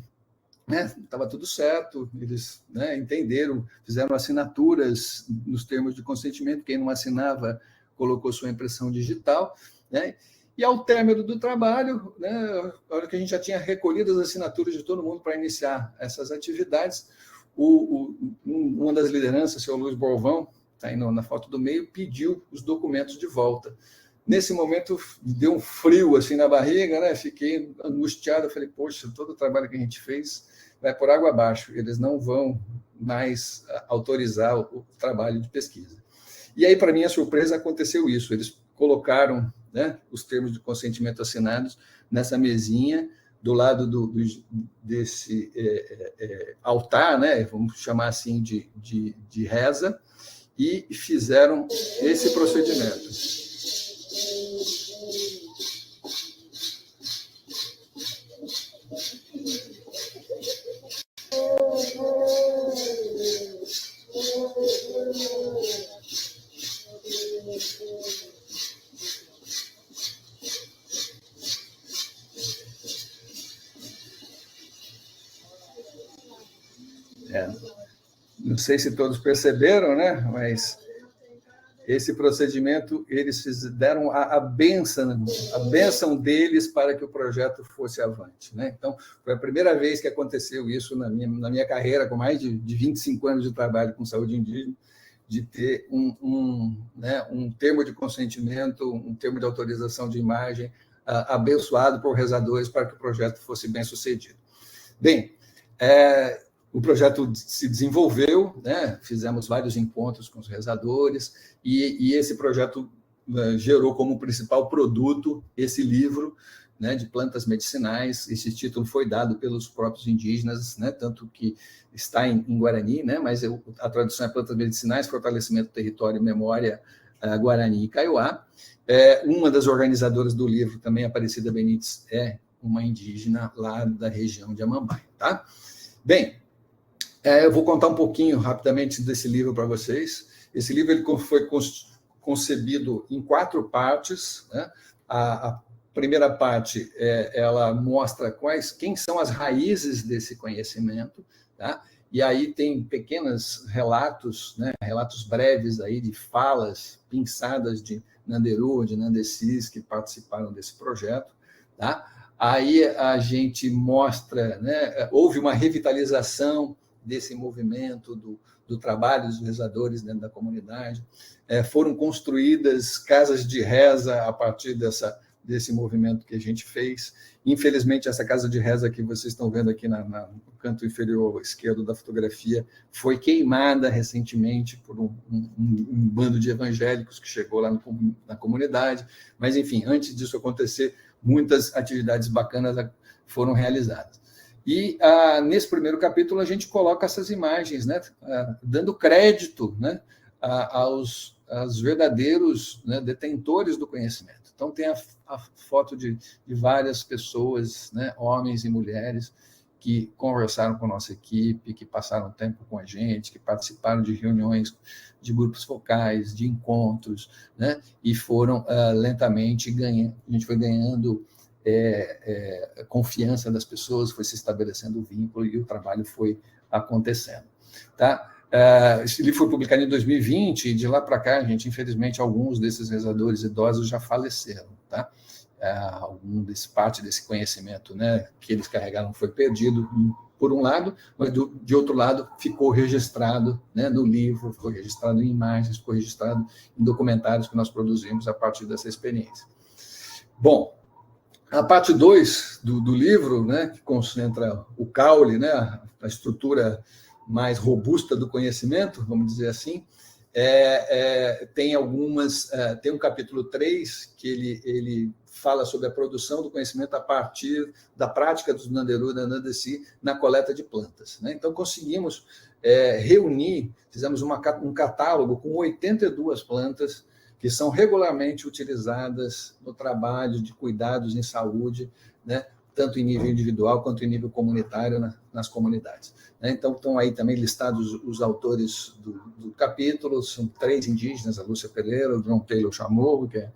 estava tudo certo, eles, né, entenderam, fizeram assinaturas nos termos de consentimento, quem não assinava colocou sua impressão digital, né, e ao término do trabalho, né, a hora que a gente já tinha recolhido as assinaturas de todo mundo para iniciar essas atividades, uma das lideranças, o senhor Luiz Borvão, está aí na foto do meio, pediu os documentos de volta. Nesse momento, deu um frio assim na barriga, né? Fiquei angustiado, falei, poxa, todo o trabalho que a gente fez vai por água abaixo, eles não vão mais autorizar o trabalho de pesquisa. E aí, para minha surpresa, aconteceu isso, eles colocaram, né, os termos de consentimento assinados nessa mesinha, do lado desse altar, né, vamos chamar assim de reza, e fizeram esse procedimento. Não sei se todos perceberam, né? Mas esse procedimento, eles deram a bênção deles para que o projeto fosse avante, né? Então, foi a primeira vez que aconteceu isso na minha carreira, com mais de 25 anos de trabalho com saúde indígena, de ter um termo de consentimento, um termo de autorização de imagem abençoado por rezadores para que o projeto fosse bem sucedido. Bem, o projeto se desenvolveu, né? Fizemos vários encontros com os rezadores, e esse projeto gerou como principal produto esse livro, né, de plantas medicinais. Esse título foi dado pelos próprios indígenas, né, tanto que está em Guarani, né, mas a tradução é Plantas Medicinais, Fortalecimento do Território e Memória Guarani e Kaiowá. Uma das organizadoras do livro, também Aparecida Benites, é uma indígena lá da região de Amambai. Tá? Bem, eu vou contar um pouquinho rapidamente desse livro para vocês. Esse livro ele foi concebido em 4 partes, né? A primeira parte ela mostra quem são as raízes desse conhecimento, tá? E aí tem pequenos relatos, né? Relatos breves aí de falas pinçadas de Nanderu, de Nandecis, que participaram desse projeto, tá? Aí a gente mostra, né? Houve uma revitalização desse movimento, do trabalho dos rezadores dentro da comunidade. Foram construídas casas de reza a partir desse movimento que a gente fez. Infelizmente, essa casa de reza que vocês estão vendo aqui no canto inferior esquerdo da fotografia foi queimada recentemente por um bando de evangélicos que chegou lá na comunidade. Mas, enfim, antes disso acontecer, muitas atividades bacanas foram realizadas. E nesse primeiro capítulo a gente coloca essas imagens, né, dando crédito, né, aos verdadeiros, né, detentores do conhecimento. Então tem a foto de várias pessoas, né, homens e mulheres, que conversaram com a nossa equipe, que passaram tempo com a gente, que participaram de reuniões de grupos focais, de encontros, né, e foram lentamente ganhando, a gente foi ganhando confiança das pessoas, foi se estabelecendo o vínculo e o trabalho foi acontecendo. Tá? Esse livro foi publicado em 2020 e de lá para cá, gente, infelizmente, alguns desses rezadores idosos já faleceram. Tá? parte desse conhecimento, né, que eles carregaram foi perdido, por um lado, mas de outro lado ficou registrado, né, no livro, ficou registrado em imagens, ficou registrado em documentários que nós produzimos a partir dessa experiência. Bom, a parte 2 do livro, né, que concentra o caule, né, a estrutura mais robusta do conhecimento, vamos dizer assim, tem um capítulo 3 que ele fala sobre a produção do conhecimento a partir da prática dos Nanderu e da Nandesi na coleta de plantas, né? Então, conseguimos reunir, fizemos um catálogo com 82 plantas que são regularmente utilizadas no trabalho de cuidados em saúde, né? Tanto em nível individual quanto em nível comunitário nas comunidades. Então, estão aí também listados os autores do capítulo, são 3 indígenas, a Lúcia Pereira, o João Taylor Chamorro, que é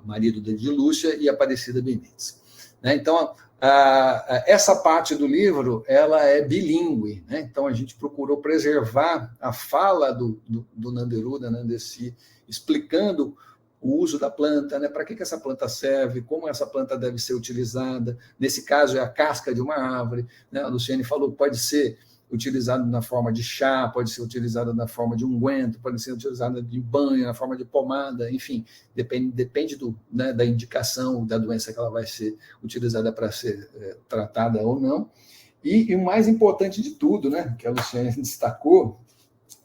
o marido de Lúcia, e a Aparecida Benites. Então, essa parte do livro ela é bilíngue, né? Então, a gente procurou preservar a fala do Nanderu, da Nandesi, explicando o uso da planta, né? Para que essa planta serve, como essa planta deve ser utilizada. Nesse caso, é a casca de uma árvore, né? A Luciane falou que pode ser utilizado na forma de chá, pode ser utilizado na forma de unguento, pode ser utilizado de banho, na forma de pomada, enfim, depende né, da indicação da doença que ela vai ser utilizada para ser tratada ou não. E o mais importante de tudo, né, que a Luciane destacou,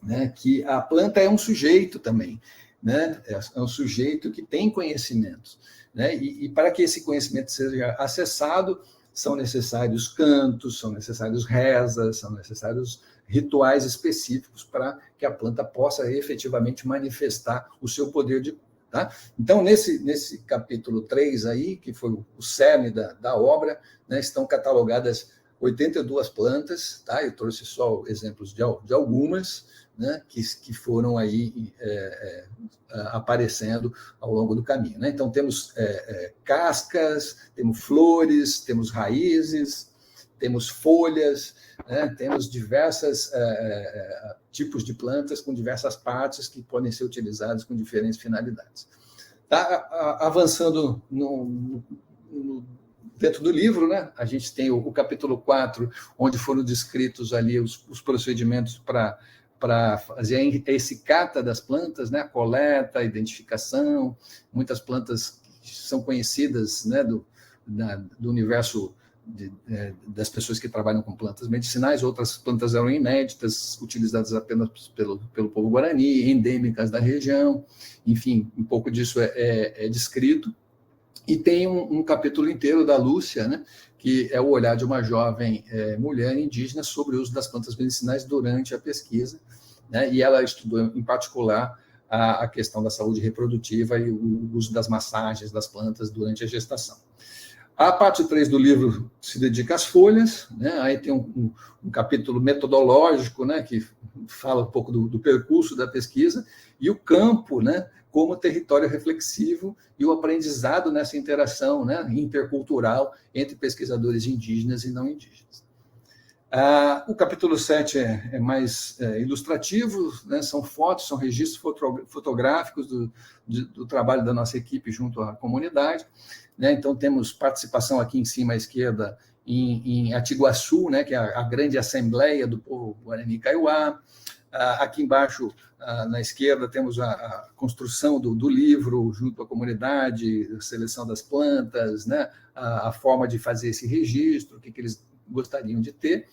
né, que a planta é um sujeito também, né, é um sujeito que tem conhecimentos, né, e para que esse conhecimento seja acessado, são necessários cantos, são necessários rezas, são necessários rituais específicos para que a planta possa efetivamente manifestar o seu poder de cura. Tá? Então, nesse capítulo 3 aí, que foi o cerne da obra, né, estão catalogadas 82 plantas, tá? Eu trouxe só exemplos de algumas, né, que foram aí aparecendo ao longo do caminho, né? Então, temos cascas, temos flores, temos raízes, temos folhas, né? Temos diversos tipos de plantas com diversas partes que podem ser utilizadas com diferentes finalidades. Tá? Avançando dentro do livro, né, a gente tem o capítulo 4, onde foram descritos ali os procedimentos para fazer esse cata das plantas, né, a coleta, a identificação. Muitas plantas são conhecidas, né, do universo das pessoas que trabalham com plantas medicinais, outras plantas eram inéditas, utilizadas apenas pelo povo guarani, endêmicas da região, enfim, um pouco disso é descrito. E tem um capítulo inteiro da Lúcia, né, que é o olhar de uma jovem mulher indígena sobre o uso das plantas medicinais durante a pesquisa, né, e ela estudou, em particular, a questão da saúde reprodutiva e o uso das massagens das plantas durante a gestação. A parte 3 do livro se dedica às folhas, né, aí tem um capítulo metodológico, né, que fala um pouco do percurso da pesquisa, e o campo, né, como território reflexivo e o aprendizado nessa interação, né, intercultural entre pesquisadores indígenas e não indígenas. O capítulo 7 é mais ilustrativo, né, são fotos, são registros fotográficos do trabalho da nossa equipe junto à comunidade, né? Então, temos participação aqui em cima à esquerda em Atiguaçu, né, que é a grande assembleia do povo Guarani Kaiowá. Aqui embaixo, na esquerda, temos a construção do livro junto à comunidade, a seleção das plantas, né, a forma de fazer esse registro, o que eles gostariam de ter.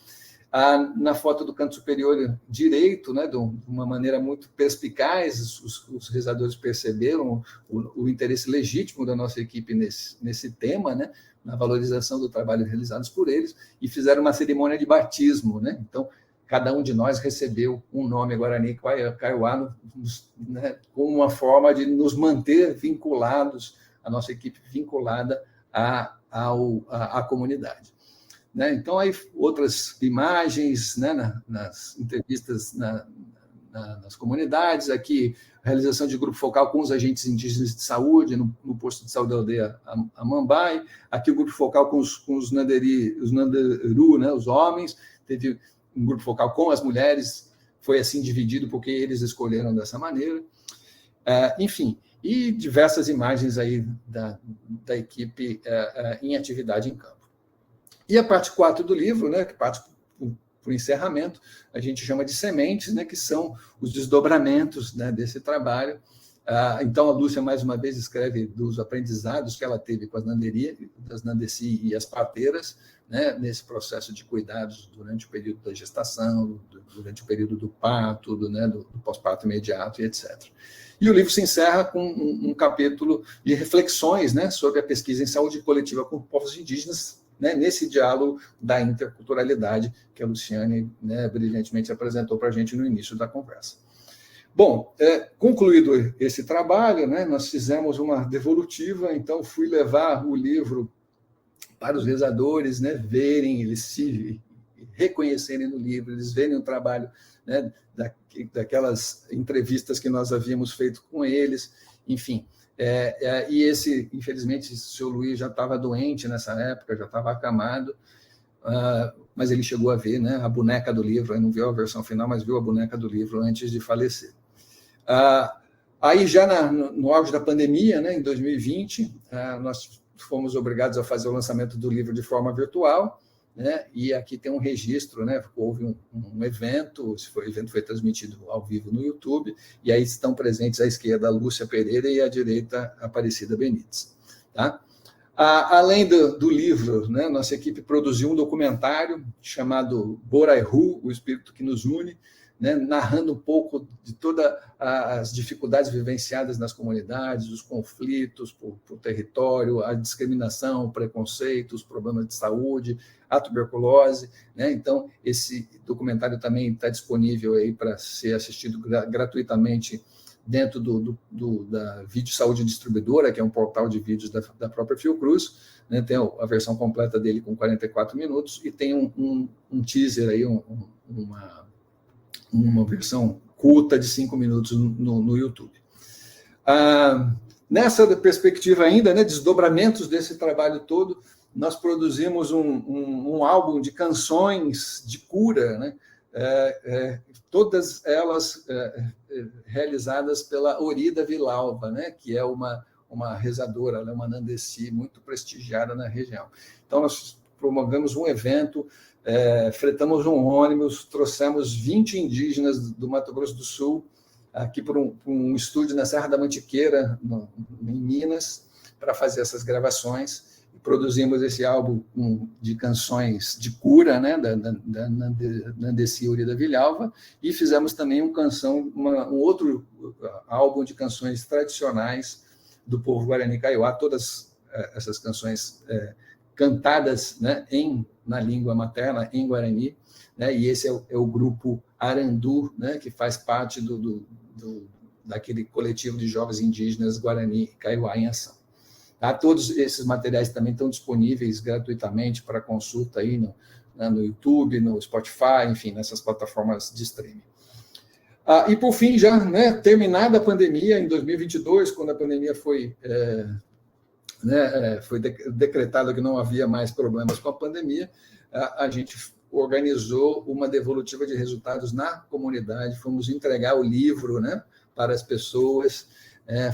Na foto do canto superior direito, né, de uma maneira muito perspicaz, os rezadores perceberam o interesse legítimo da nossa equipe nesse tema, né, na valorização do trabalho realizado por eles, e fizeram uma cerimônia de batismo, né? Então, cada um de nós recebeu um nome Guarani Kaiowá, né, como uma forma de nos manter vinculados, a nossa equipe vinculada à comunidade. Né? Então, aí outras imagens, né, nas entrevistas nas comunidades, aqui realização de grupo focal com os agentes indígenas de saúde no posto de saúde da aldeia Amambai, aqui o grupo focal com os Nanderu, né, os homens, teve um grupo focal com as mulheres, foi assim dividido porque eles escolheram dessa maneira. Enfim, e diversas imagens aí da equipe em atividade em campo. E a parte 4 do livro, né, que parte para o encerramento, a gente chama de sementes, né, que são os desdobramentos, né, desse trabalho. Então, a Lúcia, mais uma vez, escreve dos aprendizados que ela teve com as Nandesi e as parteiras, né, nesse processo de cuidados durante o período da gestação, durante o período do parto, do pós-parto imediato e etc. E o livro se encerra com um capítulo de reflexões, né, sobre a pesquisa em saúde coletiva com povos indígenas, né, nesse diálogo da interculturalidade que a Luciane, né, brilhantemente apresentou para a gente no início da conversa. Bom, concluído esse trabalho, né, nós fizemos uma devolutiva, então fui levar o livro para os rezadores, né, verem, eles se reconhecerem no livro, eles verem o trabalho, né, daquelas entrevistas que nós havíamos feito com eles, enfim. E esse, infelizmente, o senhor Luiz já estava doente nessa época, já estava acamado, mas ele chegou a ver, né, a boneca do livro, ele não viu a versão final, mas viu a boneca do livro antes de falecer. Aí, já no auge da pandemia, né, em 2020, nós fomos obrigados a fazer o lançamento do livro de forma virtual, né, e aqui tem um registro, né, houve um evento, esse evento foi transmitido ao vivo no YouTube, e aí estão presentes à esquerda a Lúcia Pereira e à direita a Aparecida Benites. Tá? Além do livro, né, nossa equipe produziu um documentário chamado Boraihu, o Espírito que nos une, né, narrando um pouco de todas as dificuldades vivenciadas nas comunidades, os conflitos por território, a discriminação, o preconceito, os problemas de saúde, a tuberculose, né? Então, esse documentário também está disponível aí para ser assistido gratuitamente dentro da Vídeo Saúde Distribuidora, que é um portal de vídeos da própria Fiocruz, né? Tem a versão completa dele com 44 minutos e tem um teaser aí, uma versão curta de 5 minutos no YouTube. Nessa perspectiva ainda, né, desdobramentos desse trabalho todo, nós produzimos um álbum de canções de cura, né, todas elas realizadas pela Orida Vilalva, né, que é uma rezadora, ela é uma Nandesi muito prestigiada na região. Então, nós promovemos um evento, fretamos um ônibus, trouxemos 20 indígenas do Mato Grosso do Sul, aqui para um estúdio na Serra da Mantiqueira, em Minas, para fazer essas gravações. E produzimos esse álbum de canções de cura, né, da Nandesi Orida Vilalva, e fizemos também um outro álbum de canções tradicionais do povo Guarani Kaiowá, todas essas canções cantadas, né, na língua materna, em Guarani, né, e esse é o grupo Arandu, né, que faz parte daquele coletivo de jovens indígenas Guarani Kaiowá em ação. Tá? Todos esses materiais também estão disponíveis gratuitamente para consulta aí no YouTube, no Spotify, enfim, nessas plataformas de streaming. E, por fim, já, né, terminada a pandemia, em 2022, quando a pandemia foi decretado que não havia mais problemas com a pandemia, a gente organizou uma devolutiva de resultados na comunidade, fomos entregar o livro, né, para as pessoas,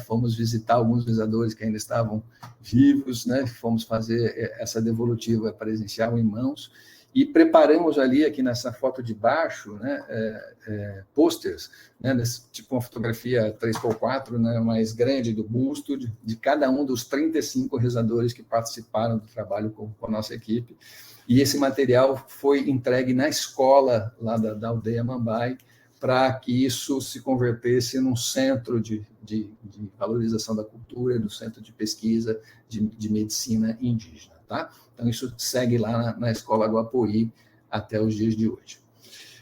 fomos visitar alguns rezadores que ainda estavam vivos, né, fomos fazer essa devolutiva presencial em mãos, e preparamos ali, aqui nessa foto de baixo, né, posters, né, tipo uma fotografia 3x4, né, mais grande do busto, de cada um dos 35 rezadores que participaram do trabalho com a nossa equipe. E esse material foi entregue na escola lá da aldeia Mambai, para que isso se convertesse num centro de valorização da cultura, no centro de pesquisa de medicina indígena. Tá? Então, isso segue lá na Escola Guapoí até os dias de hoje.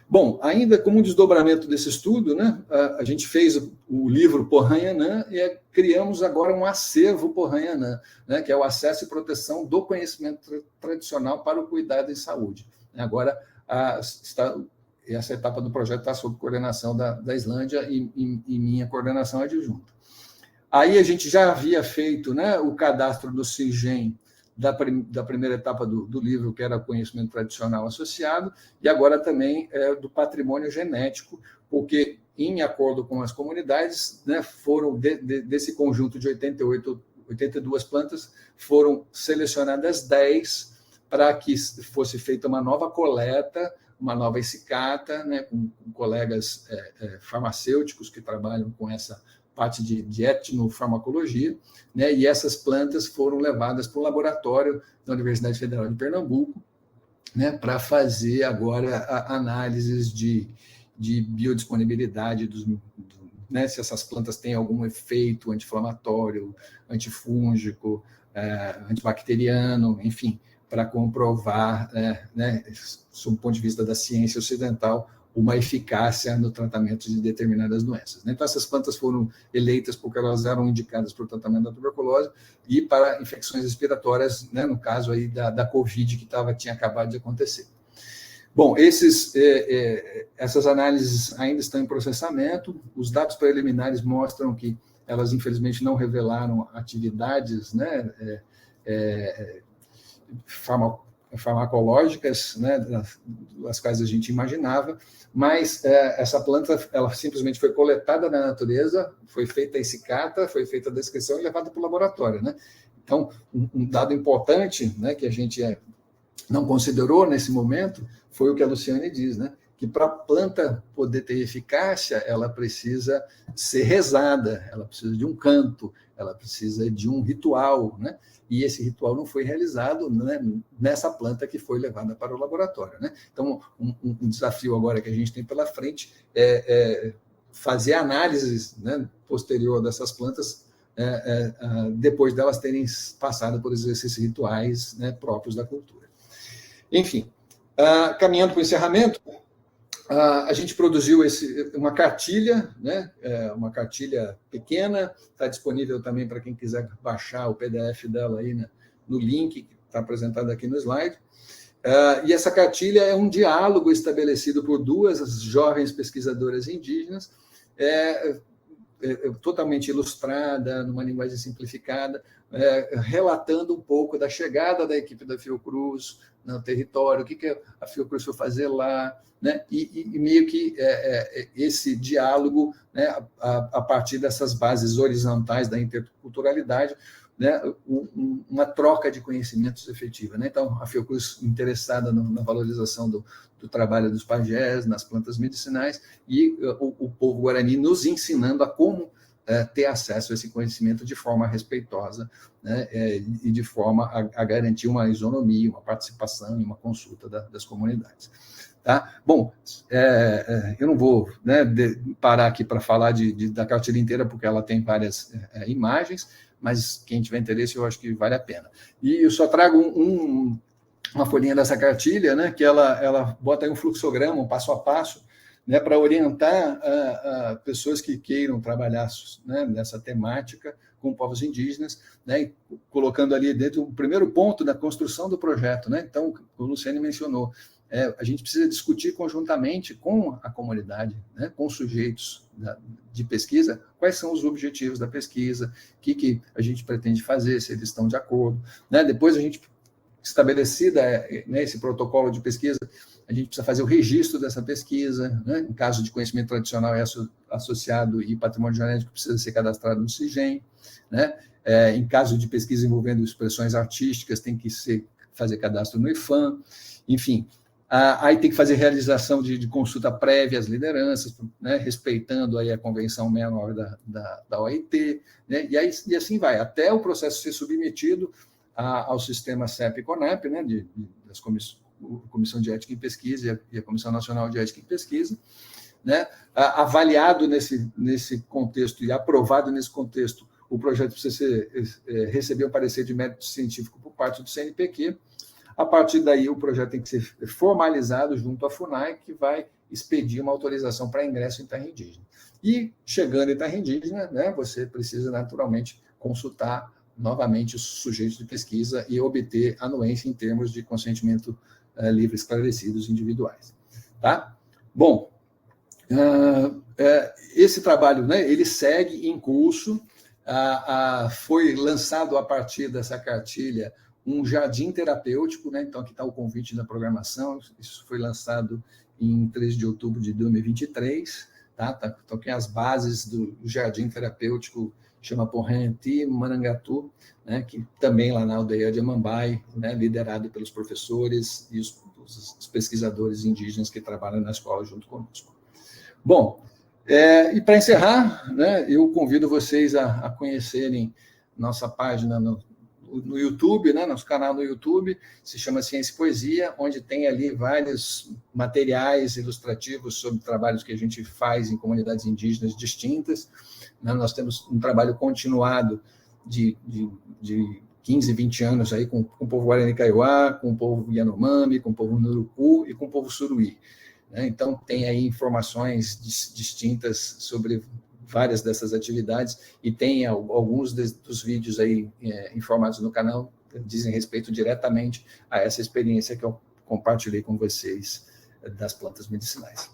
Bom, ainda como um desdobramento desse estudo, né, a gente fez o livro Porranhanã e criamos agora um acervo Porranhanã, né, que é o acesso e proteção do conhecimento tradicional para o cuidado em saúde. Agora, essa etapa do projeto está sob coordenação da Islândia e minha coordenação adjunta. Aí a gente já havia feito, né, o cadastro do CIGEM da primeira etapa do livro, que era conhecimento tradicional associado, e agora também do patrimônio genético, porque em acordo com as comunidades, né, foram desse conjunto de 82 plantas, foram selecionadas 10 para que fosse feita uma nova coleta, uma nova essicata, né, com colegas farmacêuticos que trabalham com essa parte de etnofarmacologia, né, e essas plantas foram levadas para o laboratório da Universidade Federal de Pernambuco, né, para fazer agora análises de biodisponibilidade né, se essas plantas têm algum efeito anti-inflamatório, antifúngico, antibacteriano, enfim, para comprovar, né, sob o ponto de vista da ciência ocidental, uma eficácia no tratamento de determinadas doenças. Então, essas plantas foram eleitas porque elas eram indicadas para o tratamento da tuberculose e para infecções respiratórias, né, no caso aí da Covid, que tinha acabado de acontecer. Bom, essas análises ainda estão em processamento, os dados preliminares mostram que elas, infelizmente, não revelaram atividades, né, farmacológicas, né, das quais a gente imaginava, mas essa planta ela simplesmente foi coletada na natureza, foi feita a essicata, foi feita a descrição e levada para o laboratório, né? Então, um dado importante, né, que a gente não considerou nesse momento foi o que a Luciane diz, né? Que para a planta poder ter eficácia, ela precisa ser rezada, ela precisa de um canto, ela precisa de um ritual, né? E esse ritual não foi realizado, né, nessa planta que foi levada para o laboratório, né? Então, um desafio agora que a gente tem pela frente é fazer análises, né, posterior dessas plantas, depois delas terem passado por exercícios rituais, né, próprios da cultura. Enfim, caminhando para o encerramento, a gente produziu uma cartilha, né, uma cartilha pequena, está disponível também para quem quiser baixar o PDF dela aí, né, no link que está apresentado aqui no slide. E essa cartilha é um diálogo estabelecido por duas jovens pesquisadoras indígenas, totalmente ilustrada, numa linguagem simplificada, relatando um pouco da chegada da equipe da Fiocruz no território, o que a Fiocruz foi fazer lá, né? E meio que esse diálogo, né, a partir dessas bases horizontais da interculturalidade, né, uma troca de conhecimentos efetiva, né? Então, a Fiocruz interessada na valorização do trabalho dos pajés, nas plantas medicinais, e o povo guarani nos ensinando a como ter acesso a esse conhecimento de forma respeitosa, né, e de forma a garantir uma isonomia, uma participação e uma consulta das comunidades. Tá? Bom, eu não vou, né, parar aqui para falar da cartilha inteira, porque ela tem várias imagens, mas quem tiver interesse, eu acho que vale a pena. E eu só trago uma folhinha dessa cartilha, né, que ela bota aí um fluxograma, um passo a passo, né, para orientar pessoas que queiram trabalhar, né, nessa temática com povos indígenas, né, colocando ali dentro o primeiro ponto da construção do projeto, né? Então, o Luciane mencionou, a gente precisa discutir conjuntamente com a comunidade, né, com sujeitos de pesquisa, quais são os objetivos da pesquisa, o que a gente pretende fazer, se eles estão de acordo, né? Depois a gente, estabelecida, né, esse protocolo de pesquisa, a gente precisa fazer o registro dessa pesquisa, né? Em caso de conhecimento tradicional associado e patrimônio genético, precisa ser cadastrado no CIGEM, né? Em caso de pesquisa envolvendo expressões artísticas, tem que fazer cadastro no IFAM, enfim. Aí tem que fazer realização de consulta prévia às lideranças, né, respeitando aí a Convenção 69 da OIT, né, e assim vai, até o processo ser submetido ao sistema CEP-CONEP, né, das Comissão de Ética em Pesquisa e a Comissão Nacional de Ética em Pesquisa, né, avaliado nesse contexto e aprovado nesse contexto, o projeto precisa receber um parecer de mérito científico por parte do CNPq. A partir daí, o projeto tem que ser formalizado junto à FUNAI, que vai expedir uma autorização para ingresso em terra indígena. E, chegando em terra indígena, né, você precisa, naturalmente, consultar novamente os sujeitos de pesquisa e obter anuência em termos de consentimento livre esclarecidos individuais. Tá? Bom, esse trabalho, né, ele segue em curso, foi lançado a partir dessa cartilha um jardim terapêutico, né? Então aqui está o convite da programação, isso foi lançado em 13 de outubro de 2023, tá? Então, tem as bases do jardim terapêutico, chama Porrenti Marangatu, né, que também lá na aldeia de Amambai, né, liderado pelos professores e os pesquisadores indígenas que trabalham na escola junto conosco. Bom, e para encerrar, né, eu convido vocês a conhecerem nossa página no YouTube, né, nosso canal no YouTube, se chama Ciência e Poesia, onde tem ali vários materiais ilustrativos sobre trabalhos que a gente faz em comunidades indígenas distintas. Né, nós temos um trabalho continuado de 15, 20 anos aí com o povo Guarani Kaiowá, com o povo Yanomami, com o povo Nuruku e com o povo Suruí. Então, tem aí informações distintas sobre várias dessas atividades e tem alguns dos vídeos aí informados no canal que dizem respeito diretamente a essa experiência que eu compartilhei com vocês das plantas medicinais.